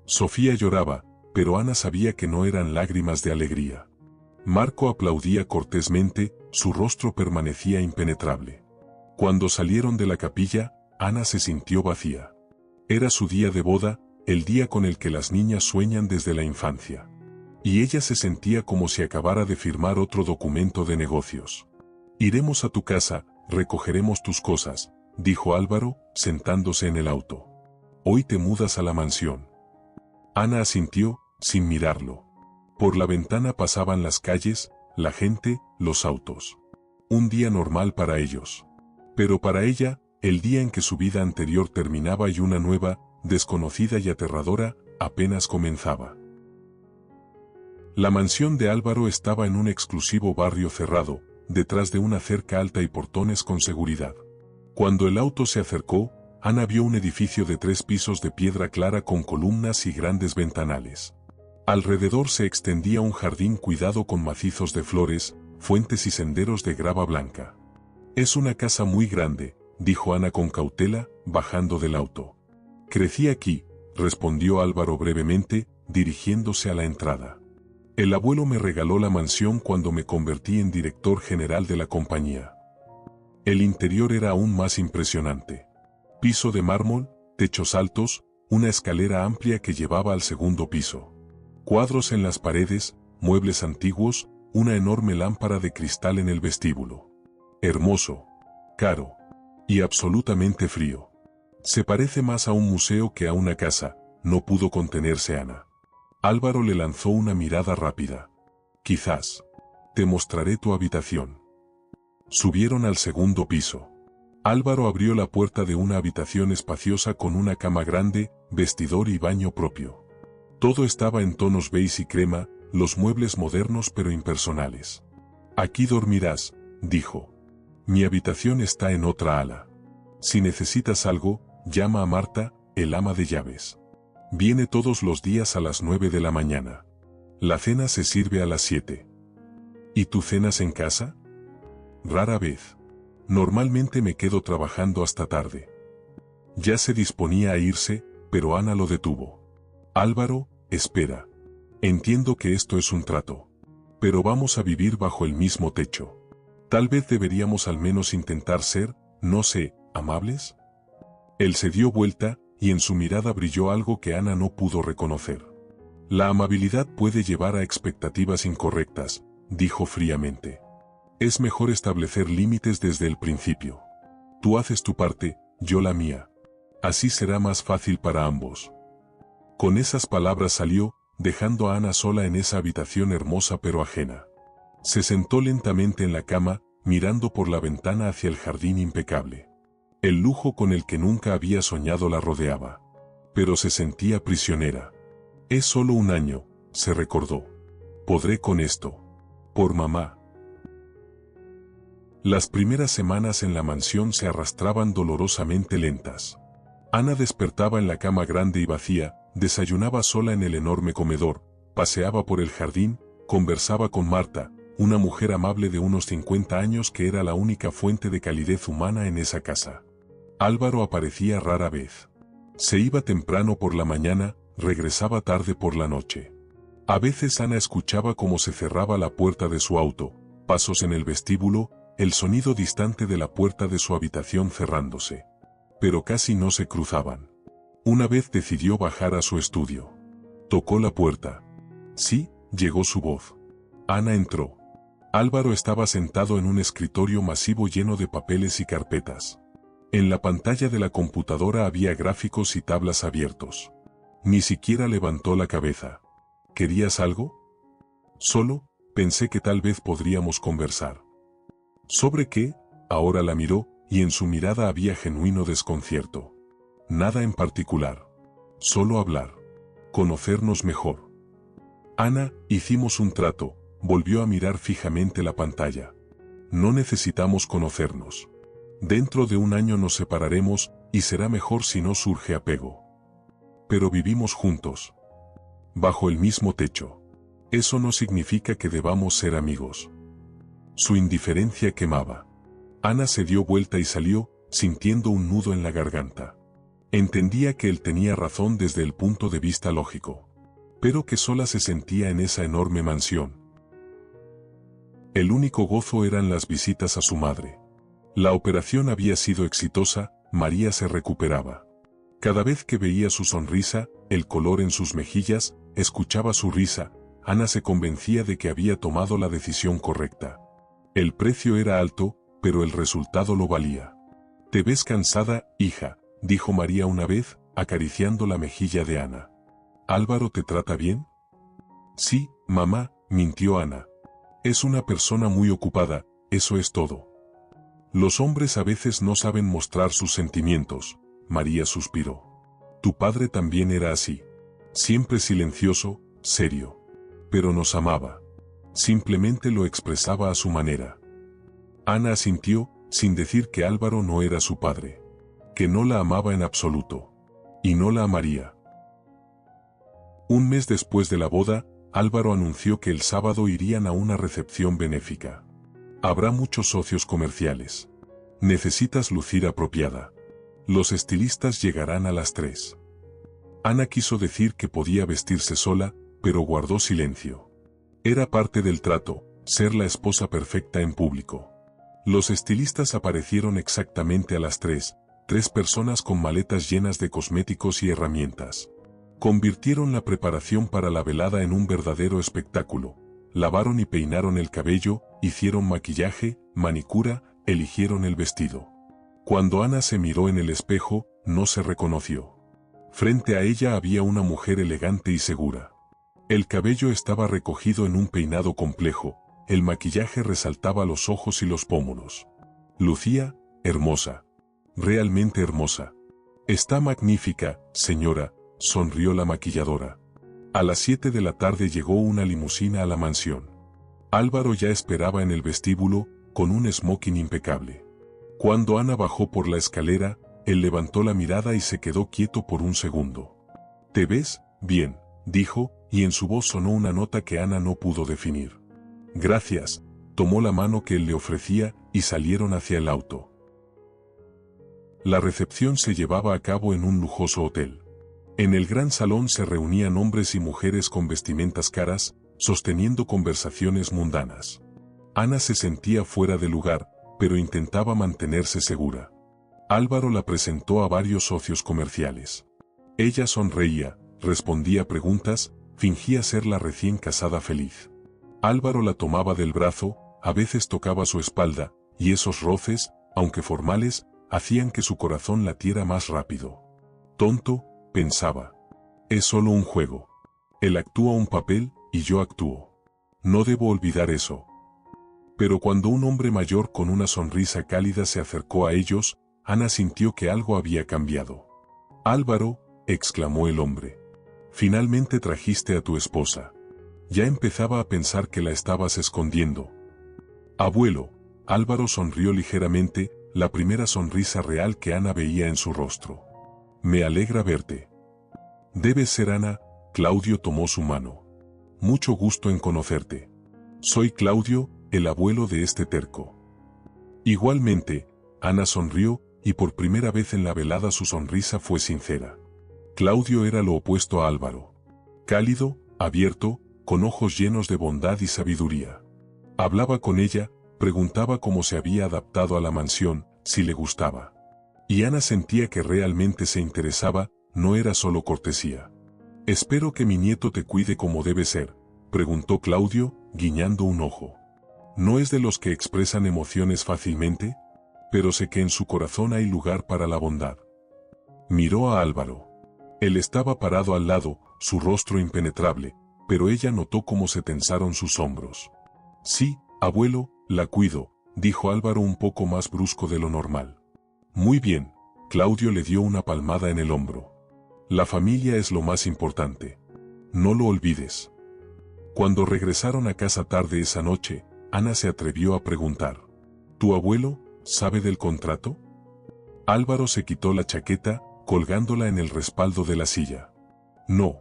Sofía lloraba, pero Ana sabía que no eran lágrimas de alegría. Marco aplaudía cortésmente, su rostro permanecía impenetrable. Cuando salieron de la capilla, Ana se sintió vacía. Era su día de boda, el día con el que las niñas sueñan desde la infancia. Y ella se sentía como si acabara de firmar otro documento de negocios. «Iremos a tu casa, recogeremos tus cosas», dijo Álvaro, sentándose en el auto. «Hoy te mudas a la mansión». Ana asintió, sin mirarlo. Por la ventana pasaban las calles, la gente, los autos. Un día normal para ellos. Pero para ella, el día en que su vida anterior terminaba y una nueva, desconocida y aterradora, apenas comenzaba. La mansión de Álvaro estaba en un exclusivo barrio cerrado, detrás de una cerca alta y portones con seguridad. Cuando el auto se acercó, Ana vio un edificio de 3 pisos de piedra clara con columnas y grandes ventanales. Alrededor se extendía un jardín cuidado con macizos de flores, fuentes y senderos de grava blanca. «Es una casa muy grande», dijo Ana con cautela, bajando del auto. «Crecí aquí», respondió Álvaro brevemente, dirigiéndose a la entrada. «El abuelo me regaló la mansión cuando me convertí en director general de la compañía». El interior era aún más impresionante. Piso de mármol, techos altos, una escalera amplia que llevaba al segundo piso. Cuadros en las paredes, muebles antiguos, una enorme lámpara de cristal en el vestíbulo. Hermoso, caro y absolutamente frío. Se parece más a un museo que a una casa, no pudo contenerse Ana. Álvaro le lanzó una mirada rápida. «Quizás. Te mostraré tu habitación». Subieron al segundo piso. Álvaro abrió la puerta de una habitación espaciosa con una cama grande, vestidor y baño propio. Todo estaba en tonos beige y crema, los muebles modernos pero impersonales. «Aquí dormirás», dijo. «Mi habitación está en otra ala. Si necesitas algo, llama a Marta, el ama de llaves. Viene todos los días a las 9 de la mañana. La cena se sirve a las 7. ¿Y tú cenas en casa?» «Rara vez. Normalmente me quedo trabajando hasta tarde». Ya se disponía a irse, pero Ana lo detuvo. «Álvaro, espera. Entiendo que esto es un trato. Pero vamos a vivir bajo el mismo techo. Tal vez deberíamos al menos intentar ser, no sé, amables». Él se dio vuelta, y en su mirada brilló algo que Ana no pudo reconocer. «La amabilidad puede llevar a expectativas incorrectas», dijo fríamente. «Es mejor establecer límites desde el principio. Tú haces tu parte, yo la mía. Así será más fácil para ambos». Con esas palabras salió, dejando a Ana sola en esa habitación hermosa pero ajena. Se sentó lentamente en la cama, mirando por la ventana hacia el jardín impecable. El lujo con el que nunca había soñado la rodeaba. Pero se sentía prisionera. Es solo un año, se recordó. Podré con esto. Por mamá. Las primeras semanas en la mansión se arrastraban dolorosamente lentas. Ana despertaba en la cama grande y vacía, desayunaba sola en el enorme comedor, paseaba por el jardín, conversaba con Marta, una mujer amable de unos 50 años que era la única fuente de calidez humana en esa casa. Álvaro aparecía rara vez. Se iba temprano por la mañana, regresaba tarde por la noche. A veces Ana escuchaba cómo se cerraba la puerta de su auto, pasos en el vestíbulo, el sonido distante de la puerta de su habitación cerrándose. Pero casi no se cruzaban. Una vez decidió bajar a su estudio. Tocó la puerta. Sí, llegó su voz. Ana entró. Álvaro estaba sentado en un escritorio masivo lleno de papeles y carpetas. En la pantalla de la computadora había gráficos y tablas abiertos. Ni siquiera levantó la cabeza. ¿Querías algo? Solo, pensé que tal vez podríamos conversar. ¿Sobre qué? Ahora la miró, y en su mirada había genuino desconcierto. Nada en particular. Solo hablar. Conocernos mejor. Ana, hicimos un trato, volvió a mirar fijamente la pantalla. No necesitamos conocernos. Dentro de un año nos separaremos, y será mejor si no surge apego. Pero vivimos juntos. Bajo el mismo techo. Eso no significa que debamos ser amigos. Su indiferencia quemaba. Ana se dio vuelta y salió, sintiendo un nudo en la garganta. Entendía que él tenía razón desde el punto de vista lógico. Pero que sola se sentía en esa enorme mansión. El único gozo eran las visitas a su madre. La operación había sido exitosa, María se recuperaba. Cada vez que veía su sonrisa, el color en sus mejillas, escuchaba su risa, Ana se convencía de que había tomado la decisión correcta. El precio era alto, pero el resultado lo valía. «Te ves cansada, hija», dijo María una vez, acariciando la mejilla de Ana. «¿Álvaro te trata bien?» «Sí, mamá», mintió Ana. «Es una persona muy ocupada, eso es todo». «Los hombres a veces no saben mostrar sus sentimientos», María suspiró. «Tu padre también era así. Siempre silencioso, serio. Pero nos amaba. Simplemente lo expresaba a su manera». Ana asintió, sin decir que Álvaro no era su padre. Que no la amaba en absoluto. Y no la amaría. Un mes después de la boda, Álvaro anunció que el sábado irían a una recepción benéfica. «Habrá muchos socios comerciales. Necesitas lucir apropiada. Los estilistas llegarán a las 3». Ana quiso decir que podía vestirse sola, pero guardó silencio. Era parte del trato, ser la esposa perfecta en público. Los estilistas aparecieron exactamente a las 3, 3 personas con maletas llenas de cosméticos y herramientas. Convirtieron la preparación para la velada en un verdadero espectáculo. Lavaron y peinaron el cabello, hicieron maquillaje, manicura, eligieron el vestido. Cuando Ana se miró en el espejo, no se reconoció. Frente a ella había una mujer elegante y segura. El cabello estaba recogido en un peinado complejo, el maquillaje resaltaba los ojos y los pómulos. Lucía, hermosa. Realmente hermosa. «Está magnífica, señora», sonrió la maquilladora. A las 7 de la tarde llegó una limusina a la mansión. Álvaro ya esperaba en el vestíbulo, con un smoking impecable. Cuando Ana bajó por la escalera, él levantó la mirada y se quedó quieto por un segundo. «¿Te ves bien?», dijo, y en su voz sonó una nota que Ana no pudo definir. «Gracias», tomó la mano que él le ofrecía, y salieron hacia el auto. La recepción se llevaba a cabo en un lujoso hotel. En el gran salón se reunían hombres y mujeres con vestimentas caras, sosteniendo conversaciones mundanas. Ana se sentía fuera de lugar, pero intentaba mantenerse segura. Álvaro la presentó a varios socios comerciales. Ella sonreía, respondía preguntas, fingía ser la recién casada feliz. Álvaro la tomaba del brazo, a veces tocaba su espalda, y esos roces, aunque formales, hacían que su corazón latiera más rápido. Tonto, pensaba. Es solo un juego. Él actúa un papel y yo actúo. No debo olvidar eso. Pero cuando un hombre mayor con una sonrisa cálida se acercó a ellos, Ana sintió que algo había cambiado. «Álvaro», exclamó el hombre. «Finalmente trajiste a tu esposa». Ya empezaba a pensar que la estabas escondiendo. «Abuelo», Álvaro sonrió ligeramente, la primera sonrisa real que Ana veía en su rostro. «Me alegra verte». «Debes ser Ana», Claudio tomó su mano. «Mucho gusto en conocerte. Soy Claudio, el abuelo de este terco». Igualmente, Ana sonrió, y por primera vez en la velada su sonrisa fue sincera. Claudio era lo opuesto a Álvaro. Cálido, abierto, con ojos llenos de bondad y sabiduría. Hablaba con ella, preguntaba cómo se había adaptado a la mansión, si le gustaba. Y Ana sentía que realmente se interesaba, no era solo cortesía. «Espero que mi nieto te cuide como debe ser», preguntó Claudio, guiñando un ojo. «¿No es de los que expresan emociones fácilmente? Pero sé que en su corazón hay lugar para la bondad». Miró a Álvaro. Él estaba parado al lado, su rostro impenetrable, pero ella notó cómo se tensaron sus hombros. «Sí, abuelo, la cuido», dijo Álvaro un poco más brusco de lo normal. «Muy bien», Claudio le dio una palmada en el hombro. «La familia es lo más importante. No lo olvides». Cuando regresaron a casa tarde esa noche, Ana se atrevió a preguntar: «¿Tu abuelo sabe del contrato?». Álvaro se quitó la chaqueta, colgándola en el respaldo de la silla. «No.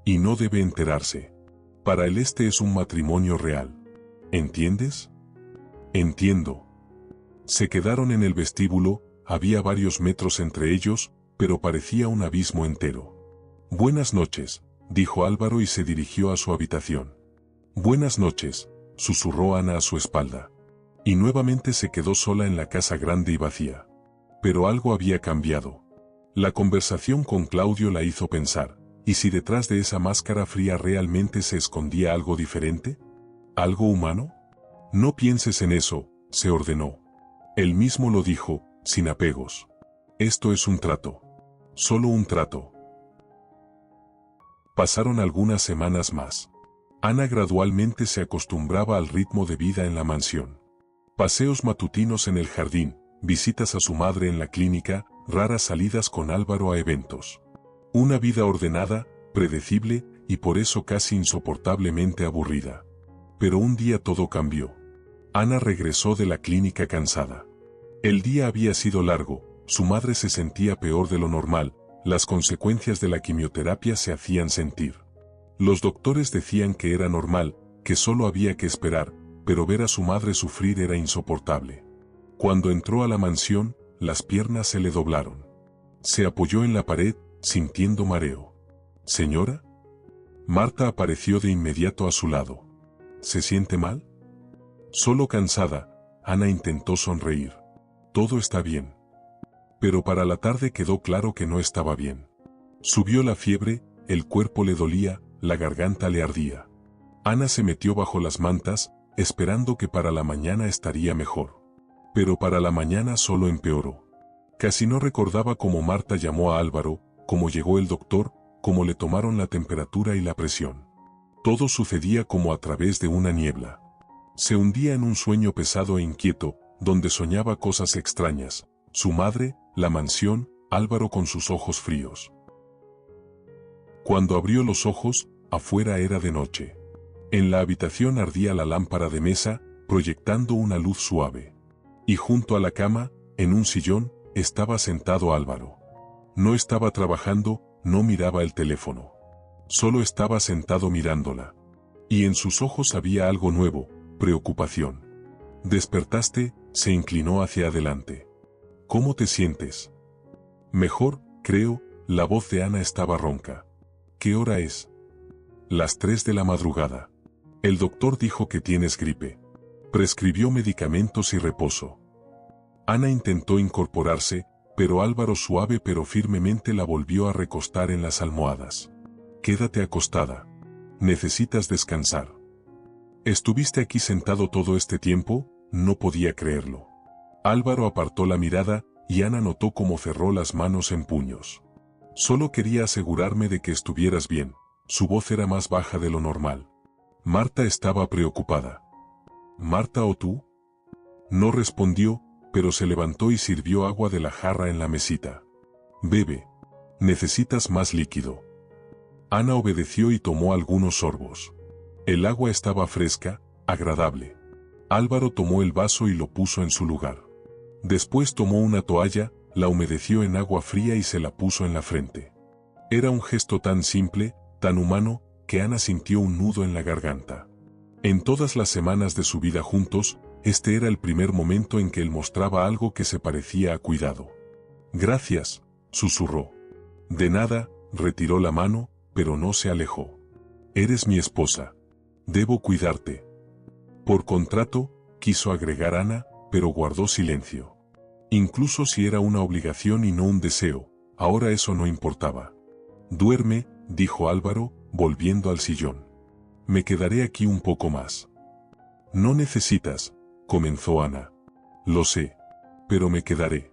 Y no debe enterarse. Para él este es un matrimonio real. ¿Entiendes?». «Entiendo». Se quedaron en el vestíbulo, había varios metros entre ellos, pero parecía un abismo entero. «Buenas noches», dijo Álvaro y se dirigió a su habitación. «Buenas noches», susurró Ana a su espalda. Y nuevamente se quedó sola en la casa grande y vacía. Pero algo había cambiado. La conversación con Claudio la hizo pensar, ¿y si detrás de esa máscara fría realmente se escondía algo diferente? ¿Algo humano? «No pienses en eso», se ordenó. Él mismo lo dijo, sin apegos. «Esto es un trato. Solo un trato». Pasaron algunas semanas más. Ana gradualmente se acostumbraba al ritmo de vida en la mansión. Paseos matutinos en el jardín, visitas a su madre en la clínica, raras salidas con Álvaro a eventos. Una vida ordenada, predecible, y por eso casi insoportablemente aburrida. Pero un día todo cambió. Ana regresó de la clínica cansada. El día había sido largo, su madre se sentía peor de lo normal, las consecuencias de la quimioterapia se hacían sentir. Los doctores decían que era normal, que solo había que esperar, pero ver a su madre sufrir era insoportable. Cuando entró a la mansión, las piernas se le doblaron. Se apoyó en la pared, sintiendo mareo. «¿Señora?». Marta apareció de inmediato a su lado. «¿Se siente mal?». «Solo cansada», Ana intentó sonreír. «Todo está bien». Pero para la tarde quedó claro que no estaba bien. Subió la fiebre, el cuerpo le dolía, la garganta le ardía. Ana se metió bajo las mantas, esperando que para la mañana estaría mejor. Pero para la mañana solo empeoró. Casi no recordaba cómo Marta llamó a Álvaro, cómo llegó el doctor, cómo le tomaron la temperatura y la presión. Todo sucedía como a través de una niebla. Se hundía en un sueño pesado e inquieto, donde soñaba cosas extrañas. Su madre, la mansión, Álvaro con sus ojos fríos. Cuando abrió los ojos, afuera era de noche. En la habitación ardía la lámpara de mesa, proyectando una luz suave. Y junto a la cama, en un sillón, estaba sentado Álvaro. No estaba trabajando, no miraba el teléfono. Solo estaba sentado mirándola. Y en sus ojos había algo nuevo, preocupación. «¿Despertaste?», se inclinó hacia adelante. «¿Cómo te sientes?». «Mejor, creo», la voz de Ana estaba ronca. «¿Qué hora es?». «Las 3 de la madrugada. El doctor dijo que tienes gripe. Prescribió medicamentos y reposo». Ana intentó incorporarse, pero Álvaro suave pero firmemente la volvió a recostar en las almohadas. «Quédate acostada. Necesitas descansar». «¿Estuviste aquí sentado todo este tiempo?», no podía creerlo. Álvaro apartó la mirada, y Ana notó cómo cerró las manos en puños. Solo quería asegurarme de que estuvieras bien. Su voz era más baja de lo normal. Marta estaba preocupada. ¿Marta o tú? No respondió, pero se levantó y sirvió agua de la jarra en la mesita. Bebe. Necesitas más líquido. Ana obedeció y tomó algunos sorbos. El agua estaba fresca, agradable. Álvaro tomó el vaso y lo puso en su lugar. Después tomó una toalla, la humedeció en agua fría y se la puso en la frente. Era un gesto tan simple, tan humano, que Ana sintió un nudo en la garganta. En todas las semanas de su vida juntos, este era el primer momento en que él mostraba algo que se parecía a cuidado. Gracias, susurró. De nada, retiró la mano, pero no se alejó. Eres mi esposa. Debo cuidarte. Por contrato, quiso agregar Ana, pero guardó silencio. Incluso si era una obligación y no un deseo, ahora eso no importaba. Duerme, dijo Álvaro, volviendo al sillón. Me quedaré aquí un poco más. No necesitas, comenzó Ana. Lo sé. Pero me quedaré.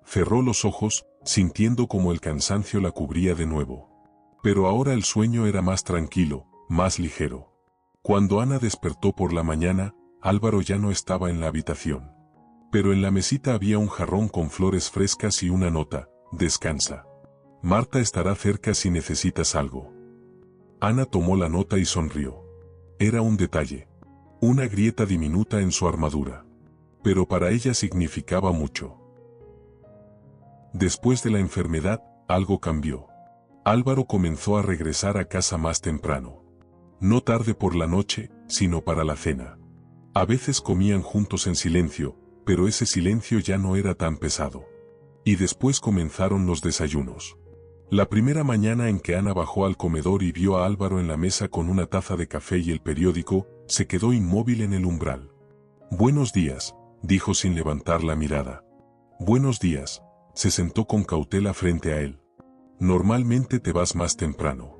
Cerró los ojos, sintiendo como el cansancio la cubría de nuevo. Pero ahora el sueño era más tranquilo, más ligero. Cuando Ana despertó por la mañana, Álvaro ya no estaba en la habitación. Pero en la mesita había un jarrón con flores frescas y una nota: descansa. Marta estará cerca si necesitas algo. Ana tomó la nota y sonrió. Era un detalle. Una grieta diminuta en su armadura. Pero para ella significaba mucho. Después de la enfermedad, algo cambió. Álvaro comenzó a regresar a casa más temprano. No tarde por la noche, sino para la cena. A veces comían juntos en silencio, pero ese silencio ya no era tan pesado. Y después comenzaron los desayunos. La primera mañana en que Ana bajó al comedor y vio a Álvaro en la mesa con una taza de café y el periódico, se quedó inmóvil en el umbral. Buenos días, dijo sin levantar la mirada. Buenos días, se sentó con cautela frente a él. Normalmente te vas más temprano.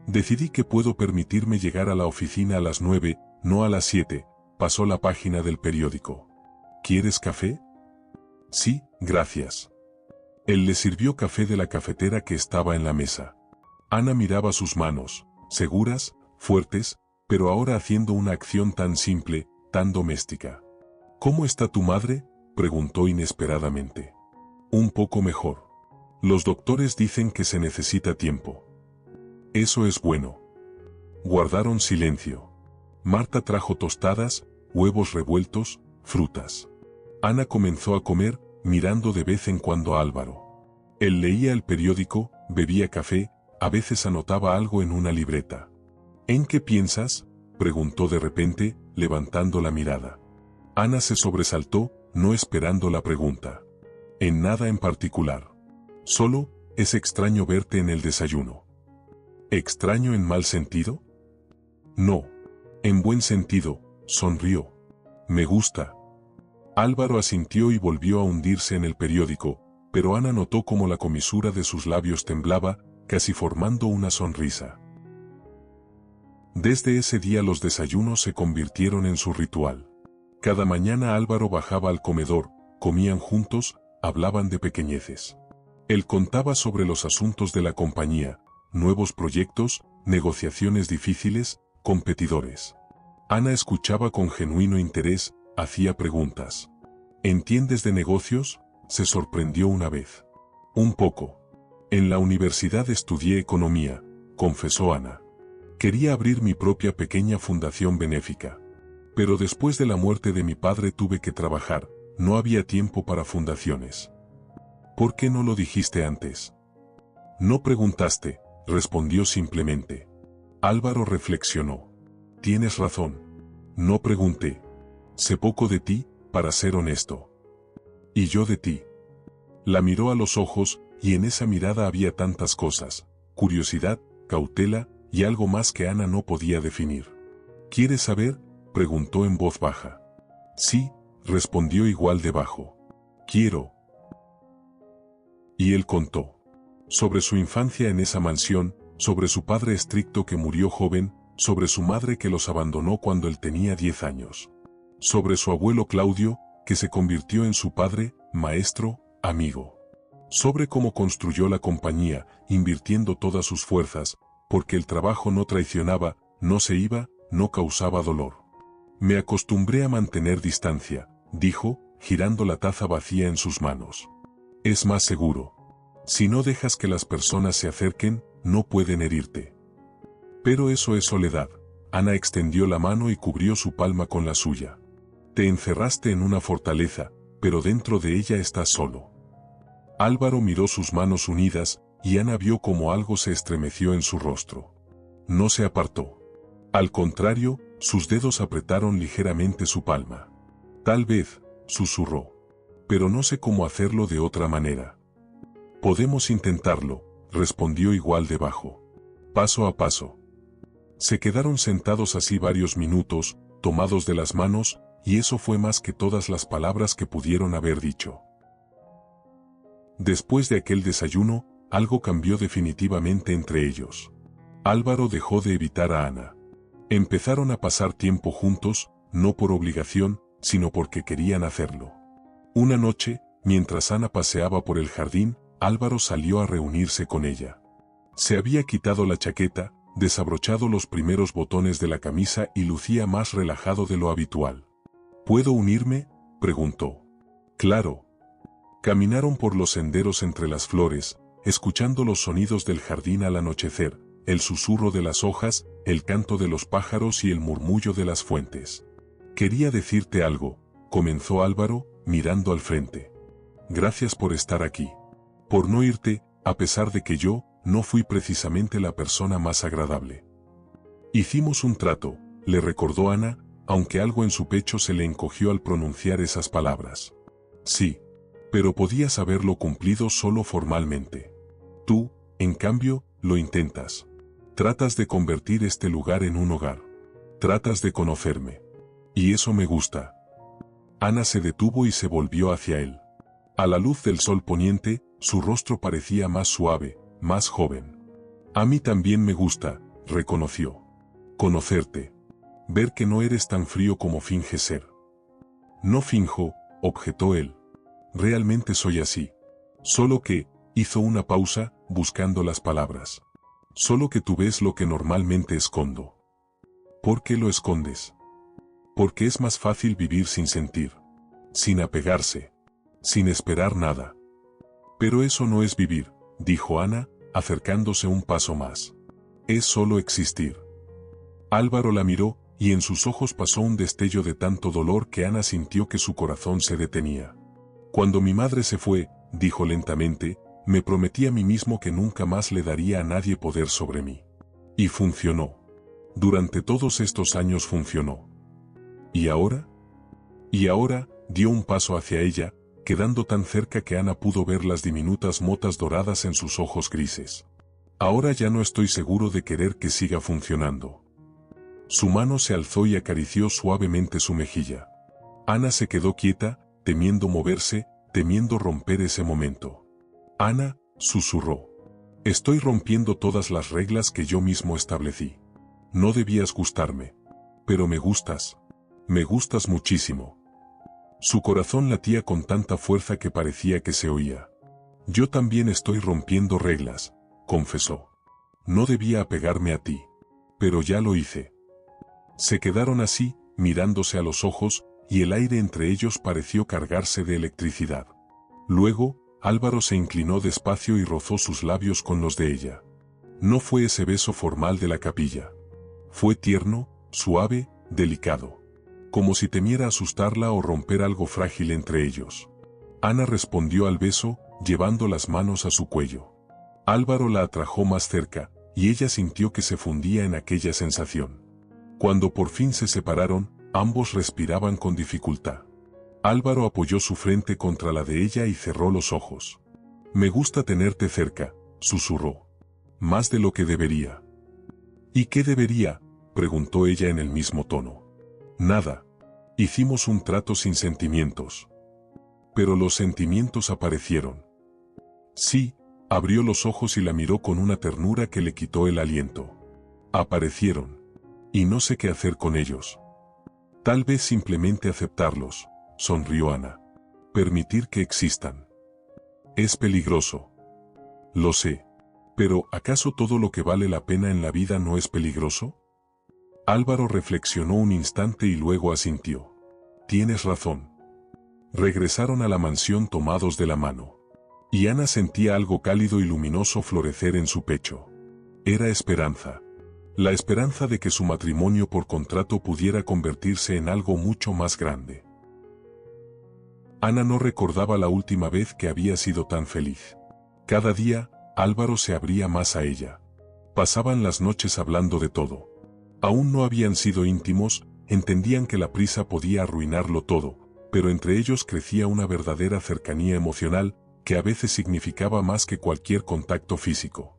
Decidí que puedo permitirme llegar a la oficina a las 9, no a las 7, pasó la página del periódico. ¿Quieres café? Sí, gracias. Él le sirvió café de la cafetera que estaba en la mesa. Ana miraba sus manos, seguras, fuertes, pero ahora haciendo una acción tan simple, tan doméstica. ¿Cómo está tu madre?, preguntó inesperadamente. Un poco mejor. Los doctores dicen que se necesita tiempo. Eso es bueno. Guardaron silencio. Marta trajo tostadas, huevos revueltos, frutas. Ana comenzó a comer, mirando de vez en cuando a Álvaro. Él leía el periódico, bebía café, a veces anotaba algo en una libreta. ¿En qué piensas?, preguntó de repente, levantando la mirada. Ana se sobresaltó, no esperando la pregunta. En nada en particular. Solo, es extraño verte en el desayuno. ¿Extraño en mal sentido? No. En buen sentido, sonrió. Me gusta. Álvaro asintió y volvió a hundirse en el periódico, pero Ana notó cómo la comisura de sus labios temblaba, casi formando una sonrisa. Desde ese día los desayunos se convirtieron en su ritual. Cada mañana Álvaro bajaba al comedor, comían juntos, hablaban de pequeñeces. Él contaba sobre los asuntos de la compañía, nuevos proyectos, negociaciones difíciles, competidores. Ana escuchaba con genuino interés, hacía preguntas. ¿Entiendes de negocios?, se sorprendió una vez. Un poco. En la universidad estudié economía, confesó Ana. Quería abrir mi propia pequeña fundación benéfica. Pero después de la muerte de mi padre tuve que trabajar, no había tiempo para fundaciones. ¿Por qué no lo dijiste antes? No preguntaste, respondió simplemente. Álvaro reflexionó. Tienes razón. No pregunté. Sé poco de ti, para ser honesto. Y yo de ti. La miró a los ojos, y en esa mirada había tantas cosas: curiosidad, cautela, y algo más que Ana no podía definir. ¿Quieres saber?, preguntó en voz baja. Sí, respondió igual de bajo. Quiero. Y él contó. Sobre su infancia en esa mansión, sobre su padre estricto que murió joven, sobre su madre que los abandonó cuando él tenía 10 años. Sobre su abuelo Claudio, que se convirtió en su padre, maestro, amigo. Sobre cómo construyó la compañía, invirtiendo todas sus fuerzas, porque el trabajo no traicionaba, no se iba, no causaba dolor. Me acostumbré a mantener distancia, dijo, girando la taza vacía en sus manos. Es más seguro. Si no dejas que las personas se acerquen, no pueden herirte. Pero eso es soledad. Ana extendió la mano y cubrió su palma con la suya. Te encerraste en una fortaleza, pero dentro de ella estás solo. Álvaro miró sus manos unidas, y Ana vio cómo algo se estremeció en su rostro. No se apartó. Al contrario, sus dedos apretaron ligeramente su palma. Tal vez, susurró. Pero no sé cómo hacerlo de otra manera. Podemos intentarlo, respondió igual de bajo. Paso a paso. Se quedaron sentados así varios minutos, tomados de las manos, y eso fue más que todas las palabras que pudieron haber dicho. Después de aquel desayuno, algo cambió definitivamente entre ellos. Álvaro dejó de evitar a Ana. Empezaron a pasar tiempo juntos, no por obligación, sino porque querían hacerlo. Una noche, mientras Ana paseaba por el jardín, Álvaro salió a reunirse con ella. Se había quitado la chaqueta, desabrochado los primeros botones de la camisa y lucía más relajado de lo habitual. ¿Puedo unirme?, preguntó. Claro. Caminaron por los senderos entre las flores, escuchando los sonidos del jardín al anochecer, el susurro de las hojas, el canto de los pájaros y el murmullo de las fuentes. Quería decirte algo, comenzó Álvaro, mirando al frente. Gracias por estar aquí. Por no irte, a pesar de que yo no fui precisamente la persona más agradable. Hicimos un trato, le recordó Ana, aunque algo en su pecho se le encogió al pronunciar esas palabras. Sí, pero podías haberlo cumplido solo formalmente. Tú, en cambio, lo intentas. Tratas de convertir este lugar en un hogar. Tratas de conocerme. Y eso me gusta. Ana se detuvo y se volvió hacia él. A la luz del sol poniente, su rostro parecía más suave, más joven. A mí también me gusta, reconoció. Conocerte. Ver que no eres tan frío como finges ser. No finjo, objetó él. Realmente soy así. Solo que, hizo una pausa, buscando las palabras. Solo que tú ves lo que normalmente escondo. ¿Por qué lo escondes? Porque es más fácil vivir sin sentir. Sin apegarse. Sin esperar nada. Pero eso no es vivir, dijo Ana, acercándose un paso más. Es solo existir. Álvaro la miró, y en sus ojos pasó un destello de tanto dolor que Ana sintió que su corazón se detenía. Cuando mi madre se fue, dijo lentamente, me prometí a mí mismo que nunca más le daría a nadie poder sobre mí. Y funcionó. Durante todos estos años funcionó. ¿Y ahora? Y ahora, dio un paso hacia ella, quedando tan cerca que Ana pudo ver las diminutas motas doradas en sus ojos grises. Ahora ya no estoy seguro de querer que siga funcionando. Su mano se alzó y acarició suavemente su mejilla. Ana se quedó quieta, temiendo moverse, temiendo romper ese momento. Ana, susurró. Estoy rompiendo todas las reglas que yo mismo establecí. No debías gustarme. Pero me gustas. Me gustas muchísimo. Su corazón latía con tanta fuerza que parecía que se oía. Yo también estoy rompiendo reglas, confesó. No debía apegarme a ti. Pero ya lo hice. Se quedaron así, mirándose a los ojos, y el aire entre ellos pareció cargarse de electricidad. Luego, Álvaro se inclinó despacio y rozó sus labios con los de ella. No fue ese beso formal de la capilla. Fue tierno, suave, delicado. Como si temiera asustarla o romper algo frágil entre ellos. Ana respondió al beso, llevando las manos a su cuello. Álvaro la atrajo más cerca, y ella sintió que se fundía en aquella sensación. Cuando por fin se separaron, ambos respiraban con dificultad. Álvaro apoyó su frente contra la de ella y cerró los ojos. Me gusta tenerte cerca, susurró. Más de lo que debería. ¿Y qué debería?, preguntó ella en el mismo tono. Nada. Hicimos un trato sin sentimientos. Pero los sentimientos aparecieron. Sí, abrió los ojos y la miró con una ternura que le quitó el aliento. Aparecieron. Y no sé qué hacer con ellos. Tal vez simplemente aceptarlos, sonrió Ana. Permitir que existan. Es peligroso. Lo sé. Pero, ¿acaso todo lo que vale la pena en la vida no es peligroso? Álvaro reflexionó un instante y luego asintió. Tienes razón. Regresaron a la mansión tomados de la mano. Y Ana sentía algo cálido y luminoso florecer en su pecho. Era esperanza. La esperanza de que su matrimonio por contrato pudiera convertirse en algo mucho más grande. Ana no recordaba la última vez que había sido tan feliz. Cada día, Álvaro se abría más a ella. Pasaban las noches hablando de todo. Aún no habían sido íntimos, entendían que la prisa podía arruinarlo todo, pero entre ellos crecía una verdadera cercanía emocional, que a veces significaba más que cualquier contacto físico.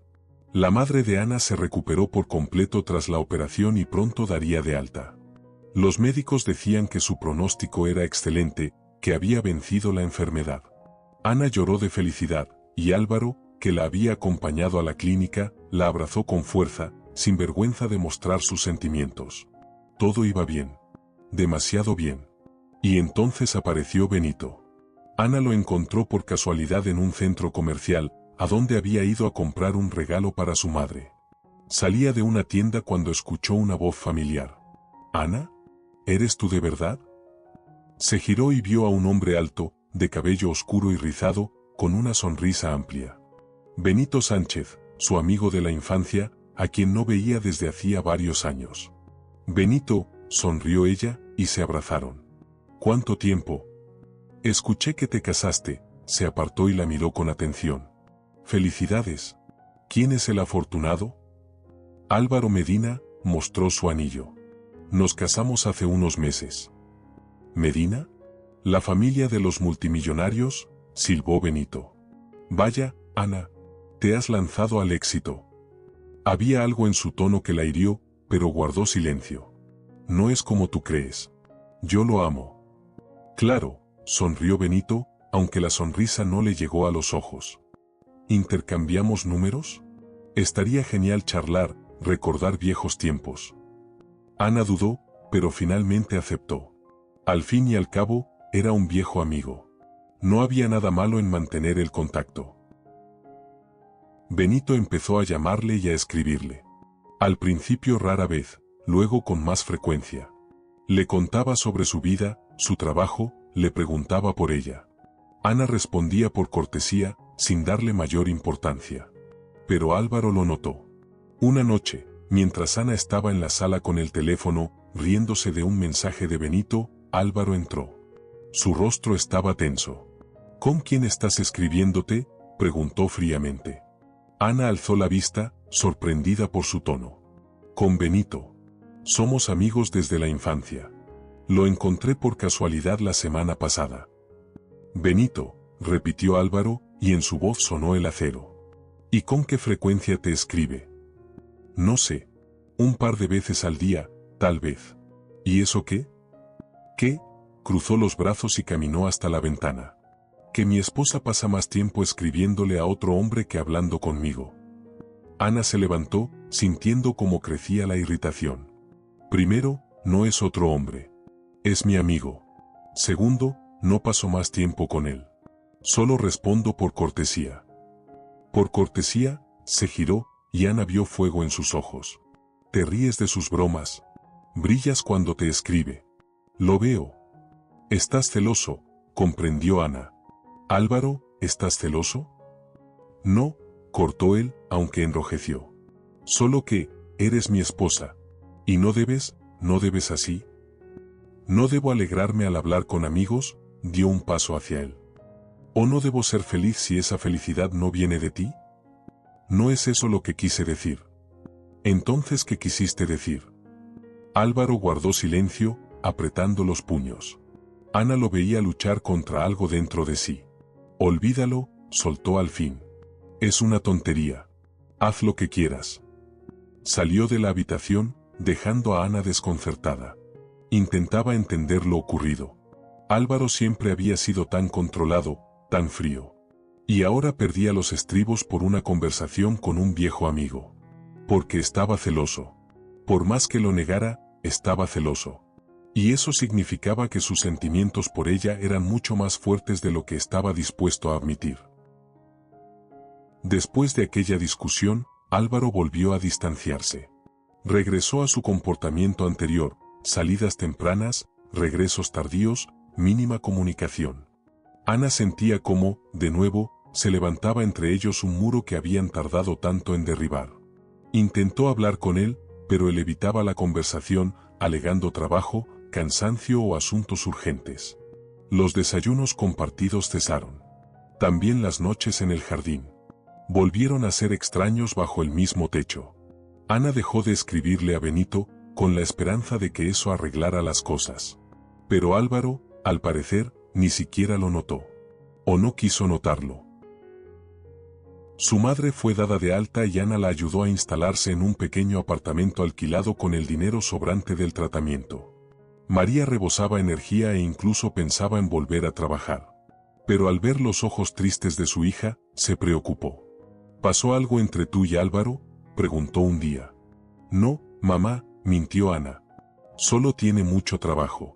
La madre de Ana se recuperó por completo tras la operación y pronto daría de alta. Los médicos decían que su pronóstico era excelente, que había vencido la enfermedad. Ana lloró de felicidad, y Álvaro, que la había acompañado a la clínica, la abrazó con fuerza, sin vergüenza de mostrar sus sentimientos. Todo iba bien. Demasiado bien. Y entonces apareció Benito. Ana lo encontró por casualidad en un centro comercial, a donde había ido a comprar un regalo para su madre. Salía de una tienda cuando escuchó una voz familiar. «¿Ana? ¿Eres tú de verdad?» Se giró y vio a un hombre alto, de cabello oscuro y rizado, con una sonrisa amplia. Benito Sánchez, su amigo de la infancia, a quien no veía desde hacía varios años. «Benito», sonrió ella, y se abrazaron. «¿Cuánto tiempo?» «Escuché que te casaste», se apartó y la miró con atención. «Felicidades. ¿Quién es el afortunado?» «Álvaro Medina», mostró su anillo. «Nos casamos hace unos meses». «¿Medina? ¿La familia de los multimillonarios?», silbó Benito. «Vaya, Ana, te has lanzado al éxito». Había algo en su tono que la hirió, pero guardó silencio. «No es como tú crees. Yo lo amo». «Claro», sonrió Benito, aunque la sonrisa no le llegó a los ojos. «¿Intercambiamos números? Estaría genial charlar, recordar viejos tiempos». Ana dudó, pero finalmente aceptó. Al fin y al cabo, era un viejo amigo. No había nada malo en mantener el contacto. Benito empezó a llamarle y a escribirle. Al principio rara vez, luego con más frecuencia. Le contaba sobre su vida, su trabajo, le preguntaba por ella. Ana respondía por cortesía, sin darle mayor importancia. Pero Álvaro lo notó. Una noche, mientras Ana estaba en la sala con el teléfono, riéndose de un mensaje de Benito, Álvaro entró. Su rostro estaba tenso. «¿Con quién estás escribiéndote?», preguntó fríamente. Ana alzó la vista, sorprendida por su tono. «Con Benito. Somos amigos desde la infancia. Lo encontré por casualidad la semana pasada». «Benito», repitió Álvaro, y en su voz sonó el acero. «¿Y con qué frecuencia te escribe?» «No sé. Un par de veces al día, tal vez». «¿Y eso qué?» «¿Qué?», cruzó los brazos y caminó hasta la ventana. «Que mi esposa pasa más tiempo escribiéndole a otro hombre que hablando conmigo». Ana se levantó, sintiendo cómo crecía la irritación. Primero, no es otro hombre. Es mi amigo. Segundo, no paso más tiempo con él. Solo respondo por cortesía. Por cortesía, se giró, y Ana vio fuego en sus ojos. Te ríes de sus bromas. Brillas cuando te escribe. Lo veo. Estás celoso, comprendió Ana. Álvaro, ¿estás celoso? No, cortó él, aunque enrojeció. Solo que, eres mi esposa. Y no debes así. No debo alegrarme al hablar con amigos, dio un paso hacia él. ¿O no debo ser feliz si esa felicidad no viene de ti? No es eso lo que quise decir. Entonces, ¿qué quisiste decir? Álvaro guardó silencio, apretando los puños. Ana lo veía luchar contra algo dentro de sí. Olvídalo, soltó al fin. Es una tontería. Haz lo que quieras. Salió de la habitación, dejando a Ana desconcertada. Intentaba entender lo ocurrido. Álvaro siempre había sido tan controlado, tan frío. Y ahora perdía los estribos por una conversación con un viejo amigo. Porque estaba celoso. Por más que lo negara, estaba celoso. Y eso significaba que sus sentimientos por ella eran mucho más fuertes de lo que estaba dispuesto a admitir. Después de aquella discusión, Álvaro volvió a distanciarse. Regresó a su comportamiento anterior, salidas tempranas, regresos tardíos, mínima comunicación. Ana sentía cómo, de nuevo, se levantaba entre ellos un muro que habían tardado tanto en derribar. Intentó hablar con él, pero él evitaba la conversación, alegando trabajo, cansancio o asuntos urgentes. Los desayunos compartidos cesaron. También las noches en el jardín. Volvieron a ser extraños bajo el mismo techo. Ana dejó de escribirle a Benito, con la esperanza de que eso arreglara las cosas. Pero Álvaro, al parecer, ni siquiera lo notó. O no quiso notarlo. Su madre fue dada de alta y Ana la ayudó a instalarse en un pequeño apartamento alquilado con el dinero sobrante del tratamiento. María rebosaba energía e incluso pensaba en volver a trabajar. Pero al ver los ojos tristes de su hija, se preocupó. ¿Pasó algo entre tú y Álvaro?, preguntó un día. No, mamá, mintió Ana. Solo tiene mucho trabajo.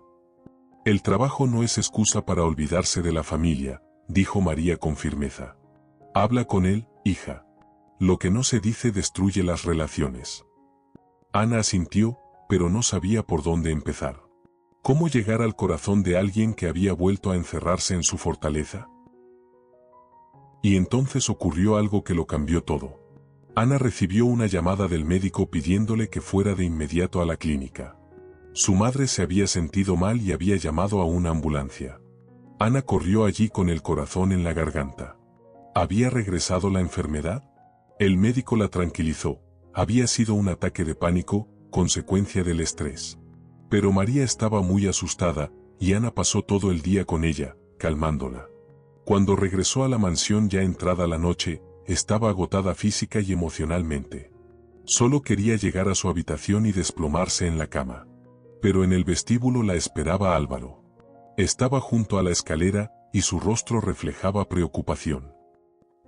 El trabajo no es excusa para olvidarse de la familia, dijo María con firmeza. Habla con él, hija. Lo que no se dice destruye las relaciones. Ana asintió, pero no sabía por dónde empezar. ¿Cómo llegar al corazón de alguien que había vuelto a encerrarse en su fortaleza? Y entonces ocurrió algo que lo cambió todo. Ana recibió una llamada del médico pidiéndole que fuera de inmediato a la clínica. Su madre se había sentido mal y había llamado a una ambulancia. Ana corrió allí con el corazón en la garganta. ¿Había regresado la enfermedad? El médico la tranquilizó. Había sido un ataque de pánico, consecuencia del estrés. Pero María estaba muy asustada, y Ana pasó todo el día con ella, calmándola. Cuando regresó a la mansión ya entrada la noche, estaba agotada física y emocionalmente. Solo quería llegar a su habitación y desplomarse en la cama. Pero en el vestíbulo la esperaba Álvaro. Estaba junto a la escalera, y su rostro reflejaba preocupación.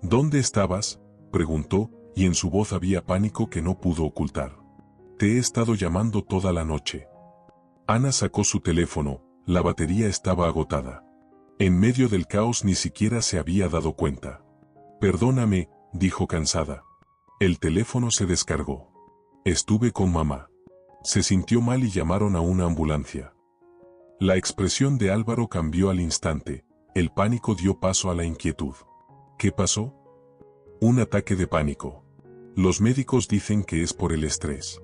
¿Dónde estabas?, preguntó, y en su voz había pánico que no pudo ocultar. Te he estado llamando toda la noche. Ana sacó su teléfono, la batería estaba agotada. En medio del caos ni siquiera se había dado cuenta. Perdóname, dijo cansada. El teléfono se descargó. Estuve con mamá. Se sintió mal y llamaron a una ambulancia. La expresión de Álvaro cambió al instante, el pánico dio paso a la inquietud. ¿Qué pasó? Un ataque de pánico. Los médicos dicen que es por el estrés.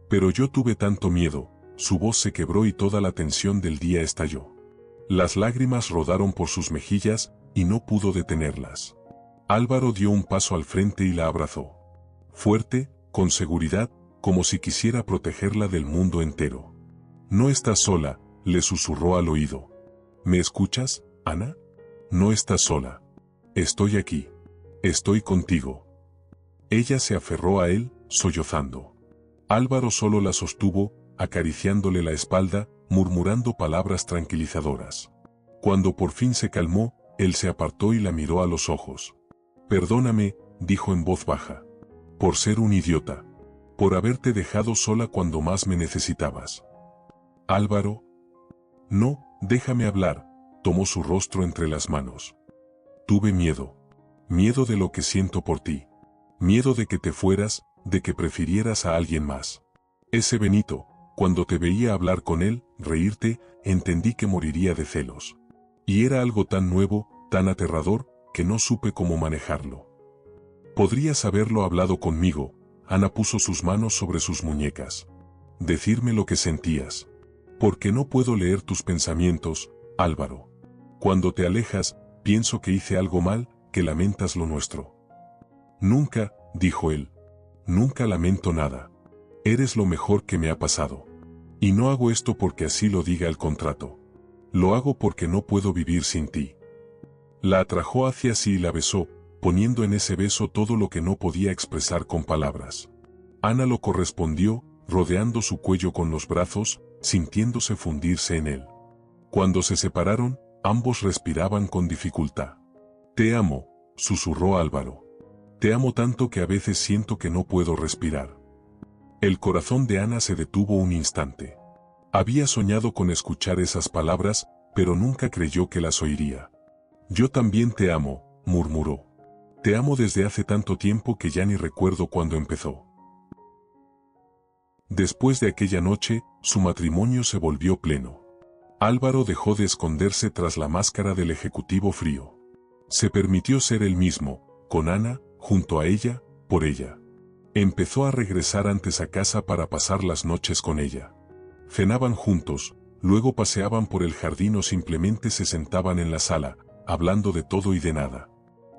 Pero yo tuve tanto miedo, su voz se quebró y toda la tensión del día estalló. Las lágrimas rodaron por sus mejillas, y no pudo detenerlas. Álvaro dio un paso al frente y la abrazó. Fuerte, con seguridad, como si quisiera protegerla del mundo entero. No estás sola, le susurró al oído. ¿Me escuchas, Ana? No estás sola. Estoy aquí. Estoy contigo. Ella se aferró a él, sollozando. Álvaro solo la sostuvo, acariciándole la espalda, murmurando palabras tranquilizadoras. Cuando por fin se calmó, él se apartó y la miró a los ojos. Perdóname, dijo en voz baja. Por ser un idiota. Por haberte dejado sola cuando más me necesitabas. Álvaro. No, déjame hablar, tomó su rostro entre las manos. Tuve miedo. Miedo de lo que siento por ti. Miedo de que te fueras, de que prefirieras a alguien más. Ese Benito, cuando te veía hablar con él, reírte, entendí que moriría de celos. Y era algo tan nuevo, tan aterrador, que no supe cómo manejarlo. Podrías haberlo hablado conmigo. Ana puso sus manos sobre sus muñecas. Decirme lo que sentías. Porque no puedo leer tus pensamientos, Álvaro. Cuando te alejas, pienso que hice algo mal, que lamentas lo nuestro. Nunca, dijo él. Nunca lamento nada. Eres lo mejor que me ha pasado. Y no hago esto porque así lo diga el contrato. Lo hago porque no puedo vivir sin ti. La atrajo hacia sí y la besó, poniendo en ese beso todo lo que no podía expresar con palabras. Ana lo correspondió, rodeando su cuello con los brazos, sintiéndose fundirse en él. Cuando se separaron, ambos respiraban con dificultad. Te amo, susurró Álvaro. Te amo tanto que a veces siento que no puedo respirar. El corazón de Ana se detuvo un instante. Había soñado con escuchar esas palabras, pero nunca creyó que las oiría. Yo también te amo, murmuró. Te amo desde hace tanto tiempo que ya ni recuerdo cuándo empezó. Después de aquella noche, su matrimonio se volvió pleno. Álvaro dejó de esconderse tras la máscara del ejecutivo frío. Se permitió ser él mismo, con Ana, junto a ella, por ella. Empezó a regresar antes a casa para pasar las noches con ella. Cenaban juntos, luego paseaban por el jardín o simplemente se sentaban en la sala, hablando de todo y de nada.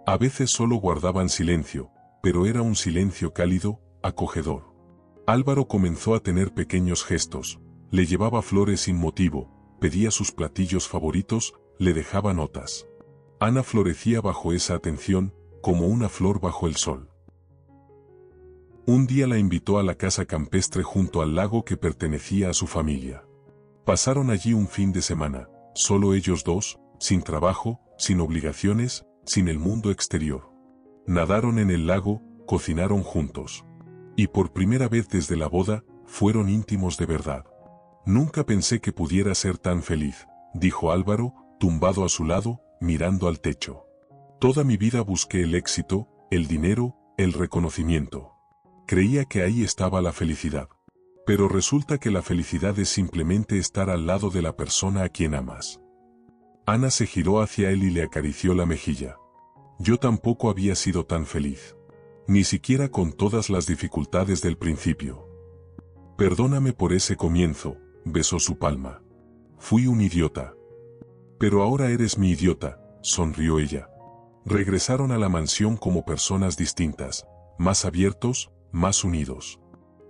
A veces solo guardaban silencio, pero era un silencio cálido, acogedor. Álvaro comenzó a tener pequeños gestos, le llevaba flores sin motivo, pedía sus platillos favoritos, le dejaba notas. Ana florecía bajo esa atención, como una flor bajo el sol. Un día la invitó a la casa campestre junto al lago que pertenecía a su familia. Pasaron allí un fin de semana, solo ellos dos, sin trabajo, sin obligaciones, sin el mundo exterior. Nadaron en el lago, cocinaron juntos. Y por primera vez desde la boda, fueron íntimos de verdad. Nunca pensé que pudiera ser tan feliz, dijo Álvaro, tumbado a su lado, mirando al techo. Toda mi vida busqué el éxito, el dinero, el reconocimiento. Creía que ahí estaba la felicidad. Pero resulta que la felicidad es simplemente estar al lado de la persona a quien amas. Ana se giró hacia él y le acarició la mejilla. Yo tampoco había sido tan feliz. Ni siquiera con todas las dificultades del principio. Perdóname por ese comienzo, besó su palma. Fui un idiota. Pero ahora eres mi idiota, sonrió ella. Regresaron a la mansión como personas distintas, más abiertos, más unidos.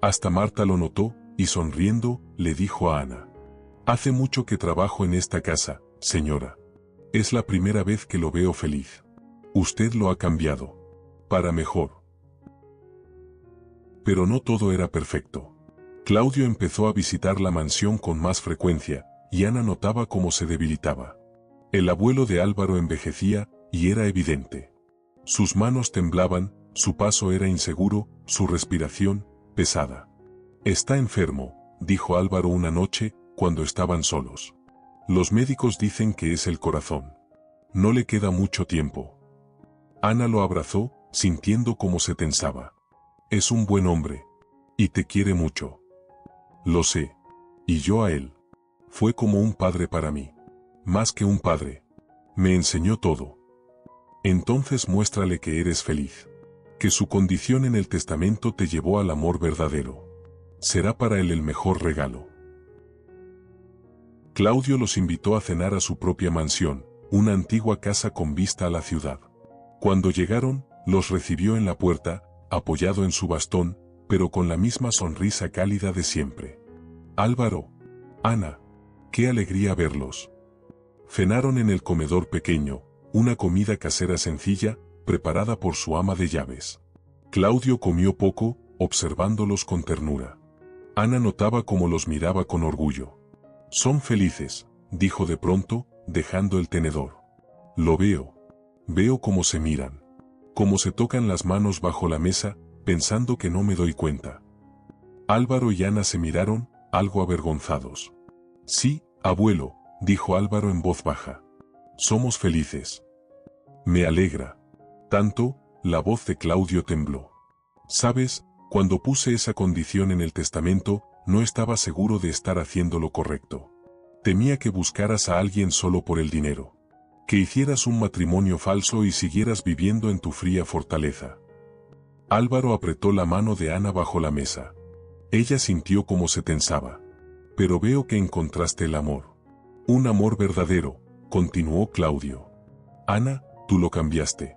Hasta Marta lo notó, y sonriendo, le dijo a Ana. Hace mucho que trabajo en esta casa, señora. Es la primera vez que lo veo feliz. Usted lo ha cambiado. Para mejor. Pero no todo era perfecto. Claudio empezó a visitar la mansión con más frecuencia, y Ana notaba cómo se debilitaba. El abuelo de Álvaro envejecía, y era evidente. Sus manos temblaban, su paso era inseguro, su respiración, pesada. Está enfermo, dijo Álvaro una noche, cuando estaban solos. Los médicos dicen que es el corazón. No le queda mucho tiempo. Ana lo abrazó, sintiendo cómo se tensaba. Es un buen hombre. Y te quiere mucho. Lo sé. Y yo a él. Fue como un padre para mí. Más que un padre. Me enseñó todo. Entonces muéstrale que eres feliz. Que su condición en el testamento te llevó al amor verdadero. Será para él el mejor regalo. Claudio los invitó a cenar a su propia mansión, una antigua casa con vista a la ciudad. Cuando llegaron, los recibió en la puerta, apoyado en su bastón, pero con la misma sonrisa cálida de siempre. Álvaro, Ana, qué alegría verlos. Cenaron en el comedor pequeño, una comida casera sencilla, preparada por su ama de llaves. Claudio comió poco, observándolos con ternura. Ana notaba cómo los miraba con orgullo. Son felices, dijo de pronto, dejando el tenedor. Lo veo. Veo cómo se miran. Cómo se tocan las manos bajo la mesa, pensando que no me doy cuenta. Álvaro y Ana se miraron, algo avergonzados. Sí, abuelo, dijo Álvaro en voz baja. Somos felices. Me alegra. Tanto, la voz de Claudio tembló. ¿Sabes? Cuando puse esa condición en el testamento, no estaba seguro de estar haciendo lo correcto. Temía que buscaras a alguien solo por el dinero. Que hicieras un matrimonio falso y siguieras viviendo en tu fría fortaleza. Álvaro apretó la mano de Ana bajo la mesa. Ella sintió cómo se tensaba. Pero veo que encontraste el amor. Un amor verdadero, continuó Claudio. Ana, tú lo cambiaste.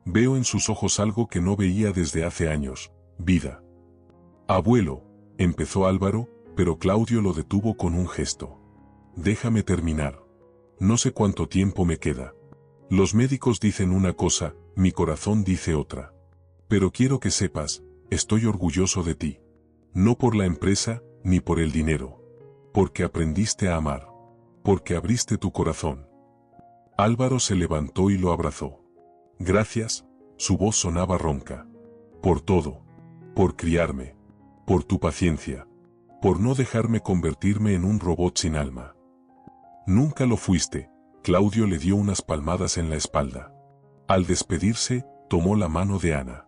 Veo en sus ojos algo que no veía desde hace años, vida. Abuelo, empezó Álvaro, pero Claudio lo detuvo con un gesto. Déjame terminar. No sé cuánto tiempo me queda. Los médicos dicen una cosa, mi corazón dice otra. Pero quiero que sepas, estoy orgulloso de ti. No por la empresa, ni por el dinero. Porque aprendiste a amar. Porque abriste tu corazón. Álvaro se levantó y lo abrazó. Gracias, su voz sonaba ronca. Por todo. Por criarme. Por tu paciencia. Por no dejarme convertirme en un robot sin alma. Nunca lo fuiste, Claudio le dio unas palmadas en la espalda. Al despedirse, tomó la mano de Ana.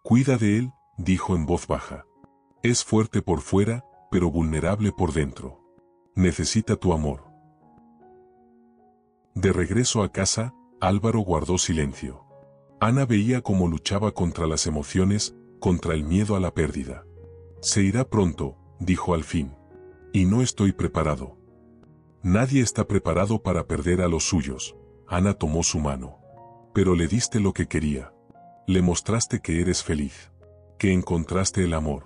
«Cuida de él», dijo en voz baja. «Es fuerte por fuera, pero vulnerable por dentro. Necesita tu amor». De regreso a casa, Álvaro guardó silencio. Ana veía cómo luchaba contra las emociones, contra el miedo a la pérdida. «Se irá pronto», dijo al fin. «Y no estoy preparado». «Nadie está preparado para perder a los suyos». Ana tomó su mano. «Pero le diste lo que quería. Le mostraste que eres feliz. Que encontraste el amor.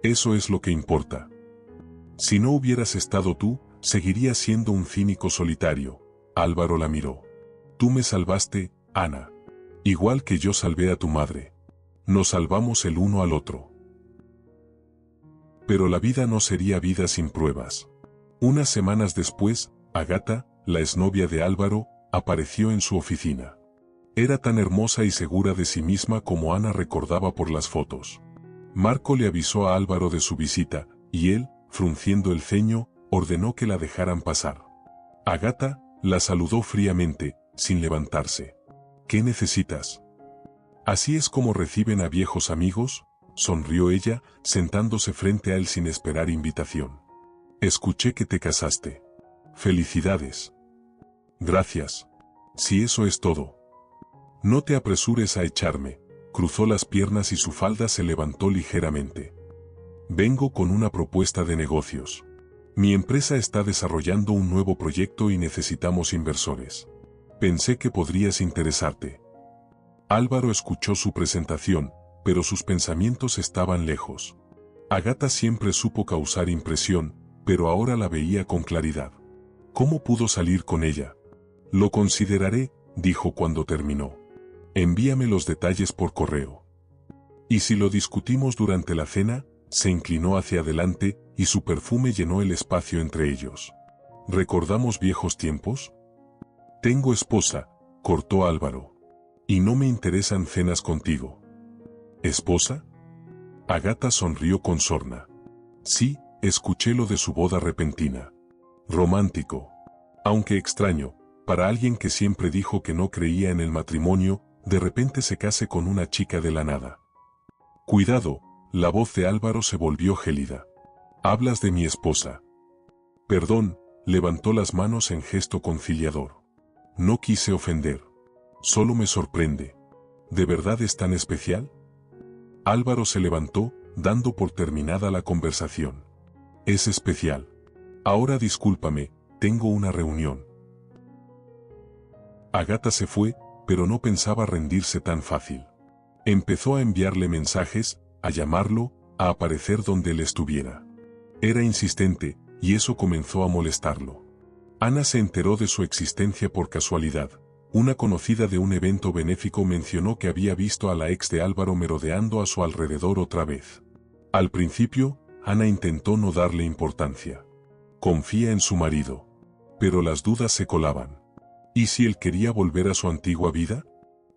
Eso es lo que importa. Si no hubieras estado tú, seguirías siendo un cínico solitario». Álvaro la miró. «Tú me salvaste, Ana. Igual que yo salvé a tu madre. Nos salvamos el uno al otro». Pero la vida no sería vida sin pruebas. Unas semanas después, Agata, la exnovia de Álvaro, apareció en su oficina. Era tan hermosa y segura de sí misma como Ana recordaba por las fotos. Marco le avisó a Álvaro de su visita, y él, frunciendo el ceño, ordenó que la dejaran pasar. Agata la saludó fríamente, sin levantarse. «¿Qué necesitas?» «¿Así es como reciben a viejos amigos?», sonrió ella, sentándose frente a él sin esperar invitación. «Escuché que te casaste. Felicidades». «Gracias. Si eso es todo». «No te apresures a echarme», cruzó las piernas y su falda se levantó ligeramente. «Vengo con una propuesta de negocios. Mi empresa está desarrollando un nuevo proyecto y necesitamos inversores. Pensé que podrías interesarte». Álvaro escuchó su presentación, pero sus pensamientos estaban lejos. Agata siempre supo causar impresión, pero ahora la veía con claridad. ¿Cómo pudo salir con ella? «Lo consideraré», dijo cuando terminó. «Envíame los detalles por correo». «¿Y si lo discutimos durante la cena?», se inclinó hacia adelante, y su perfume llenó el espacio entre ellos. «¿Recordamos viejos tiempos?». «Tengo esposa», cortó Álvaro. «Y no me interesan cenas contigo». «¿Esposa?». Agata sonrió con sorna. «Sí, escuché lo de su boda repentina. Romántico. Aunque extraño, para alguien que siempre dijo que no creía en el matrimonio, de repente se case con una chica de la nada». «Cuidado», la voz de Álvaro se volvió gélida. «Hablas de mi esposa». «Perdón», levantó las manos en gesto conciliador. «No quise ofender. Solo me sorprende. ¿De verdad es tan especial?». Álvaro se levantó, dando por terminada la conversación. «Es especial. Ahora discúlpame, tengo una reunión». Agata se fue, pero no pensaba rendirse tan fácil. Empezó a enviarle mensajes, a llamarlo, a aparecer donde él estuviera. Era insistente, y eso comenzó a molestarlo. Ana se enteró de su existencia por casualidad. Una conocida de un evento benéfico mencionó que había visto a la ex de Álvaro merodeando a su alrededor otra vez. Al principio, Ana intentó no darle importancia. Confía en su marido. Pero las dudas se colaban. ¿Y si él quería volver a su antigua vida?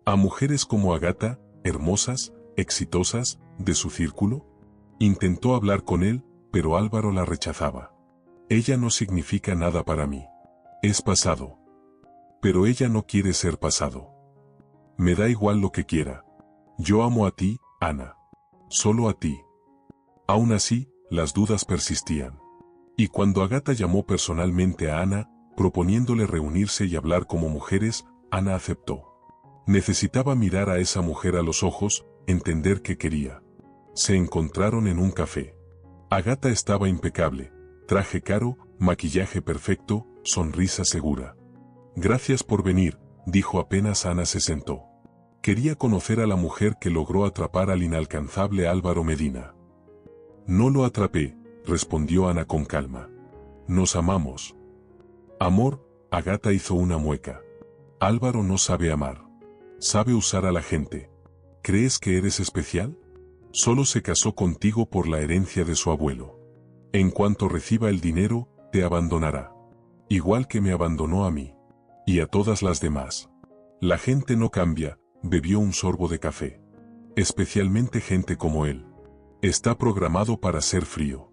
¿A mujeres como Agata, hermosas, exitosas, de su círculo? Intentó hablar con él, pero Álvaro la rechazaba. «Ella no significa nada para mí. Es pasado». «Pero ella no quiere ser pasado». «Me da igual lo que quiera. Yo amo a ti, Ana. Solo a ti». Aún así, las dudas persistían. Y cuando Agata llamó personalmente a Ana, proponiéndole reunirse y hablar como mujeres, Ana aceptó. Necesitaba mirar a esa mujer a los ojos, entender qué quería. Se encontraron en un café. Agata estaba impecable, traje caro, maquillaje perfecto, sonrisa segura. «Gracias por venir», dijo apenas Ana se sentó. Quería conocer a la mujer que logró atrapar al inalcanzable Álvaro Medina. «No lo atrapé», respondió Ana con calma. «Nos amamos». «Amor», Agata hizo una mueca. «Álvaro no sabe amar. Sabe usar a la gente. ¿Crees que eres especial? Solo se casó contigo por la herencia de su abuelo. En cuanto reciba el dinero, te abandonará. Igual que me abandonó a mí. Y a todas las demás. La gente no cambia», bebió un sorbo de café. «Especialmente gente como él. Está programado para ser frío.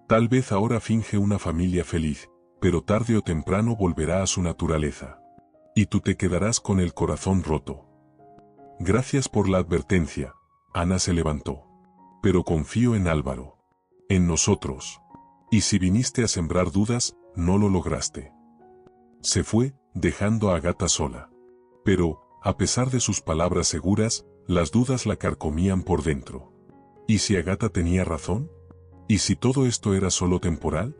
Tal vez ahora finge una familia feliz, pero tarde o temprano volverá a su naturaleza. Y tú te quedarás con el corazón roto». Gracias por la advertencia. Ana se levantó. Pero confío en Álvaro. En nosotros. Y si viniste a sembrar dudas, no lo lograste. Se fue, dejando a Agata sola. Pero, a pesar de sus palabras seguras, las dudas la carcomían por dentro. ¿Y si Agata tenía razón? ¿Y si todo esto era solo temporal?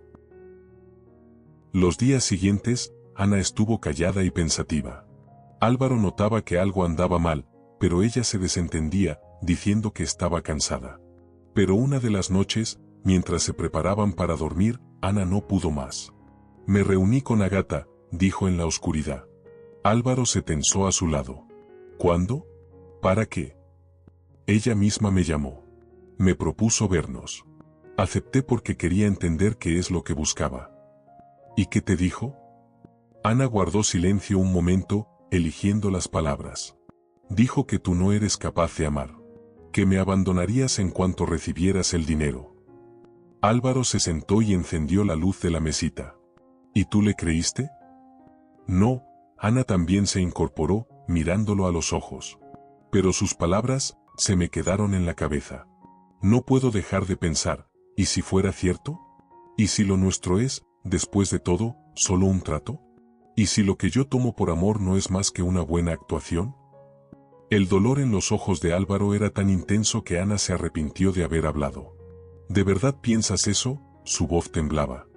Los días siguientes, Ana estuvo callada y pensativa. Álvaro notaba que algo andaba mal, pero ella se desentendía, diciendo que estaba cansada. Pero una de las noches, mientras se preparaban para dormir, Ana no pudo más. Me reuní con Agata, dijo en la oscuridad. Álvaro se tensó a su lado. ¿Cuándo? ¿Para qué? Ella misma me llamó. Me propuso vernos. Acepté porque quería entender qué es lo que buscaba. ¿Y qué te dijo? Ana guardó silencio un momento, eligiendo las palabras. Dijo que tú no eres capaz de amar. Que me abandonarías en cuanto recibieras el dinero. Álvaro se sentó y encendió la luz de la mesita. ¿Y tú le creíste? No, Ana también se incorporó, mirándolo a los ojos. Pero sus palabras se me quedaron en la cabeza. No puedo dejar de pensar, ¿y si fuera cierto? ¿Y si lo nuestro es, después de todo, solo un trato? ¿Y si lo que yo tomo por amor no es más que una buena actuación? El dolor en los ojos de Álvaro era tan intenso que Ana se arrepintió de haber hablado. ¿De verdad piensas eso? Su voz temblaba.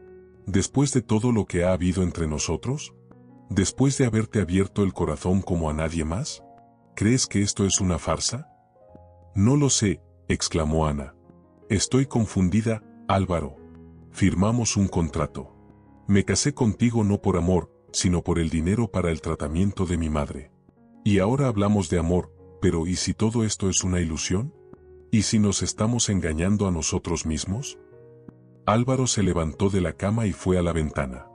¿Después de todo lo que ha habido entre nosotros? ¿Después de haberte abierto el corazón como a nadie más? ¿Crees que esto es una farsa? No lo sé, exclamó Ana. Estoy confundida, Álvaro. Firmamos un contrato. Me casé contigo no por amor, sino por el dinero para el tratamiento de mi madre. Y ahora hablamos de amor, pero ¿y si todo esto es una ilusión? ¿Y si nos estamos engañando a nosotros mismos? Álvaro se levantó de la cama y fue a la ventana.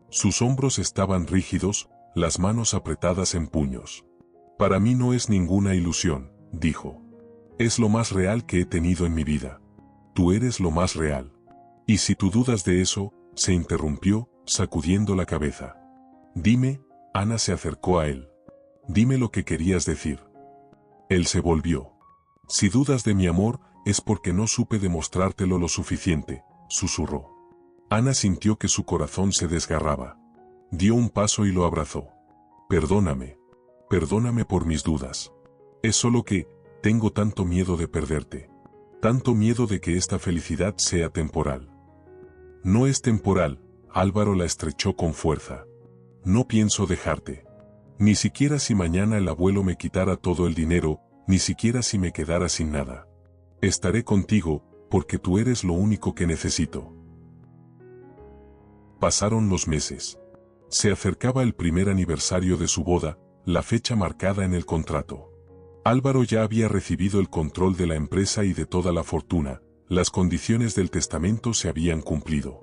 Sus hombros estaban rígidos, las manos apretadas en puños. Para mí no es ninguna ilusión, dijo. Es lo más real que he tenido en mi vida. Tú eres lo más real. Y si tú dudas de eso, se interrumpió, sacudiendo la cabeza. Dime, Ana se acercó a él. Dime lo que querías decir. Él se volvió. Si dudas de mi amor, es porque no supe demostrártelo lo suficiente, susurró. Ana sintió que su corazón se desgarraba. Dio un paso y lo abrazó. Perdóname. Perdóname por mis dudas. Es solo que, tengo tanto miedo de perderte. Tanto miedo de que esta felicidad sea temporal. No es temporal, Álvaro la estrechó con fuerza. No pienso dejarte. Ni siquiera si mañana el abuelo me quitara todo el dinero, ni siquiera si me quedara sin nada. Estaré contigo, porque tú eres lo único que necesito. Pasaron los meses. Se acercaba el primer aniversario de su boda, la fecha marcada en el contrato. Álvaro ya había recibido el control de la empresa y de toda la fortuna, las condiciones del testamento se habían cumplido.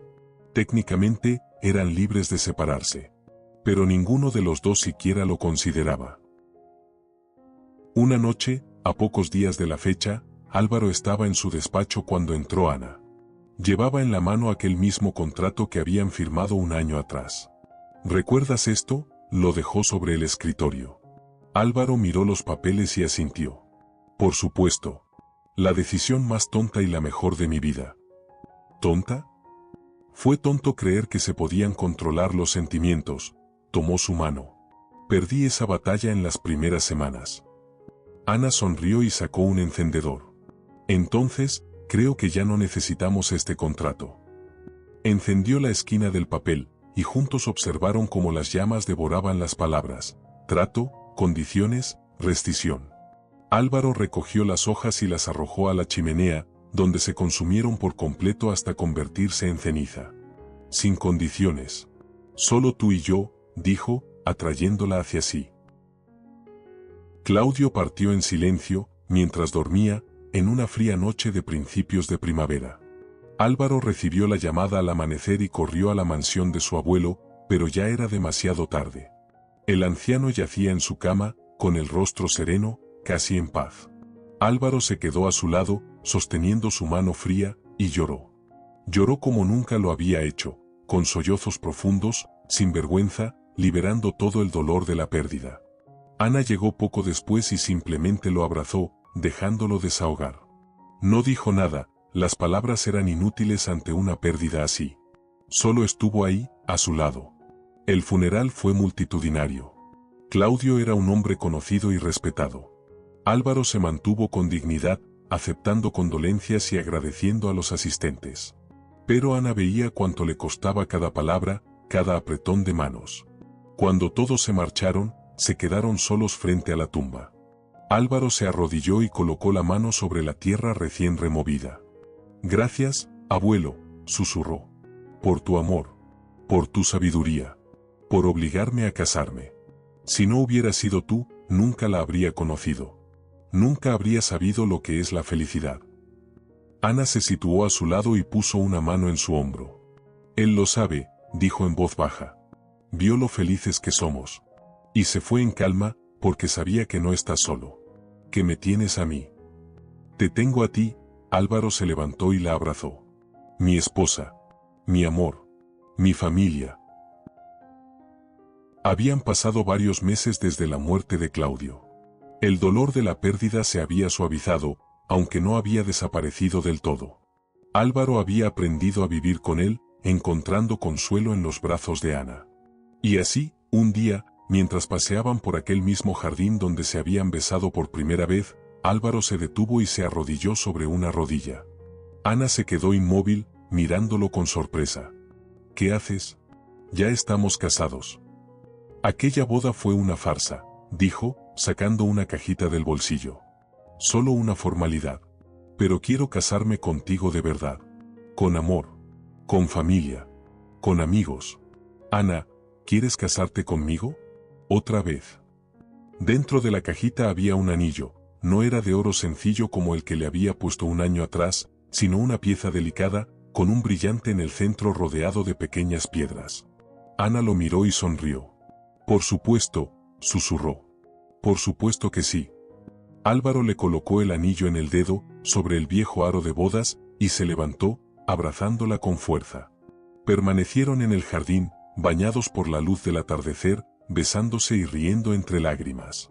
Técnicamente, eran libres de separarse. Pero ninguno de los dos siquiera lo consideraba. Una noche, a pocos días de la fecha, Álvaro estaba en su despacho cuando entró Ana. Llevaba en la mano aquel mismo contrato que habían firmado un año atrás. ¿Recuerdas esto? Lo dejó sobre el escritorio. Álvaro miró los papeles y asintió. Por supuesto. La decisión más tonta y la mejor de mi vida. ¿Tonta? Fue tonto creer que se podían controlar los sentimientos. Tomó su mano. Perdí esa batalla en las primeras semanas. Ana sonrió y sacó un encendedor. Entonces, creo que ya no necesitamos este contrato. Encendió la esquina del papel, y juntos observaron cómo las llamas devoraban las palabras. Trato, condiciones, rescisión. Álvaro recogió las hojas y las arrojó a la chimenea, donde se consumieron por completo hasta convertirse en ceniza. Sin condiciones. Solo tú y yo, dijo, atrayéndola hacia sí. Claudio partió en silencio, mientras dormía, en una fría noche de principios de primavera. Álvaro recibió la llamada al amanecer y corrió a la mansión de su abuelo, pero ya era demasiado tarde. El anciano yacía en su cama, con el rostro sereno, casi en paz. Álvaro se quedó a su lado, sosteniendo su mano fría, y lloró. Lloró como nunca lo había hecho, con sollozos profundos, sin vergüenza, liberando todo el dolor de la pérdida. Ana llegó poco después y simplemente lo abrazó, dejándolo desahogar. No dijo nada, las palabras eran inútiles ante una pérdida así. Solo estuvo ahí, a su lado. El funeral fue multitudinario. Claudio era un hombre conocido y respetado. Álvaro se mantuvo con dignidad, aceptando condolencias y agradeciendo a los asistentes. Pero Ana veía cuánto le costaba cada palabra, cada apretón de manos. Cuando todos se marcharon, se quedaron solos frente a la tumba. Álvaro se arrodilló y colocó la mano sobre la tierra recién removida. «Gracias, abuelo», susurró. «Por tu amor. Por tu sabiduría. Por obligarme a casarme. Si no hubiera sido tú, nunca la habría conocido. Nunca habría sabido lo que es la felicidad». Ana se situó a su lado y puso una mano en su hombro. «Él lo sabe», dijo en voz baja. «Vio lo felices que somos. Y se fue en calma, porque sabía que no estás solo. Que me tienes a mí. Te tengo a ti». Álvaro se levantó y la abrazó. «Mi esposa. Mi amor. Mi familia». Habían pasado varios meses desde la muerte de Claudio. El dolor de la pérdida se había suavizado, aunque no había desaparecido del todo. Álvaro había aprendido a vivir con él, encontrando consuelo en los brazos de Ana. Y así, un día, mientras paseaban por aquel mismo jardín donde se habían besado por primera vez, Álvaro se detuvo y se arrodilló sobre una rodilla. Ana se quedó inmóvil, mirándolo con sorpresa. «¿Qué haces? Ya estamos casados». «Aquella boda fue una farsa», dijo, sacando una cajita del bolsillo. «Solo una formalidad. Pero quiero casarme contigo de verdad. Con amor. Con familia. Con amigos. Ana, ¿quieres casarte conmigo? Otra vez». Dentro de la cajita había un anillo. No era de oro sencillo como el que le había puesto un año atrás, sino una pieza delicada, con un brillante en el centro rodeado de pequeñas piedras. Ana lo miró y sonrió. «Por supuesto», susurró. «Por supuesto que sí». Álvaro le colocó el anillo en el dedo, sobre el viejo aro de bodas, y se levantó, abrazándola con fuerza. Permanecieron en el jardín, bañados por la luz del atardecer, besándose y riendo entre lágrimas.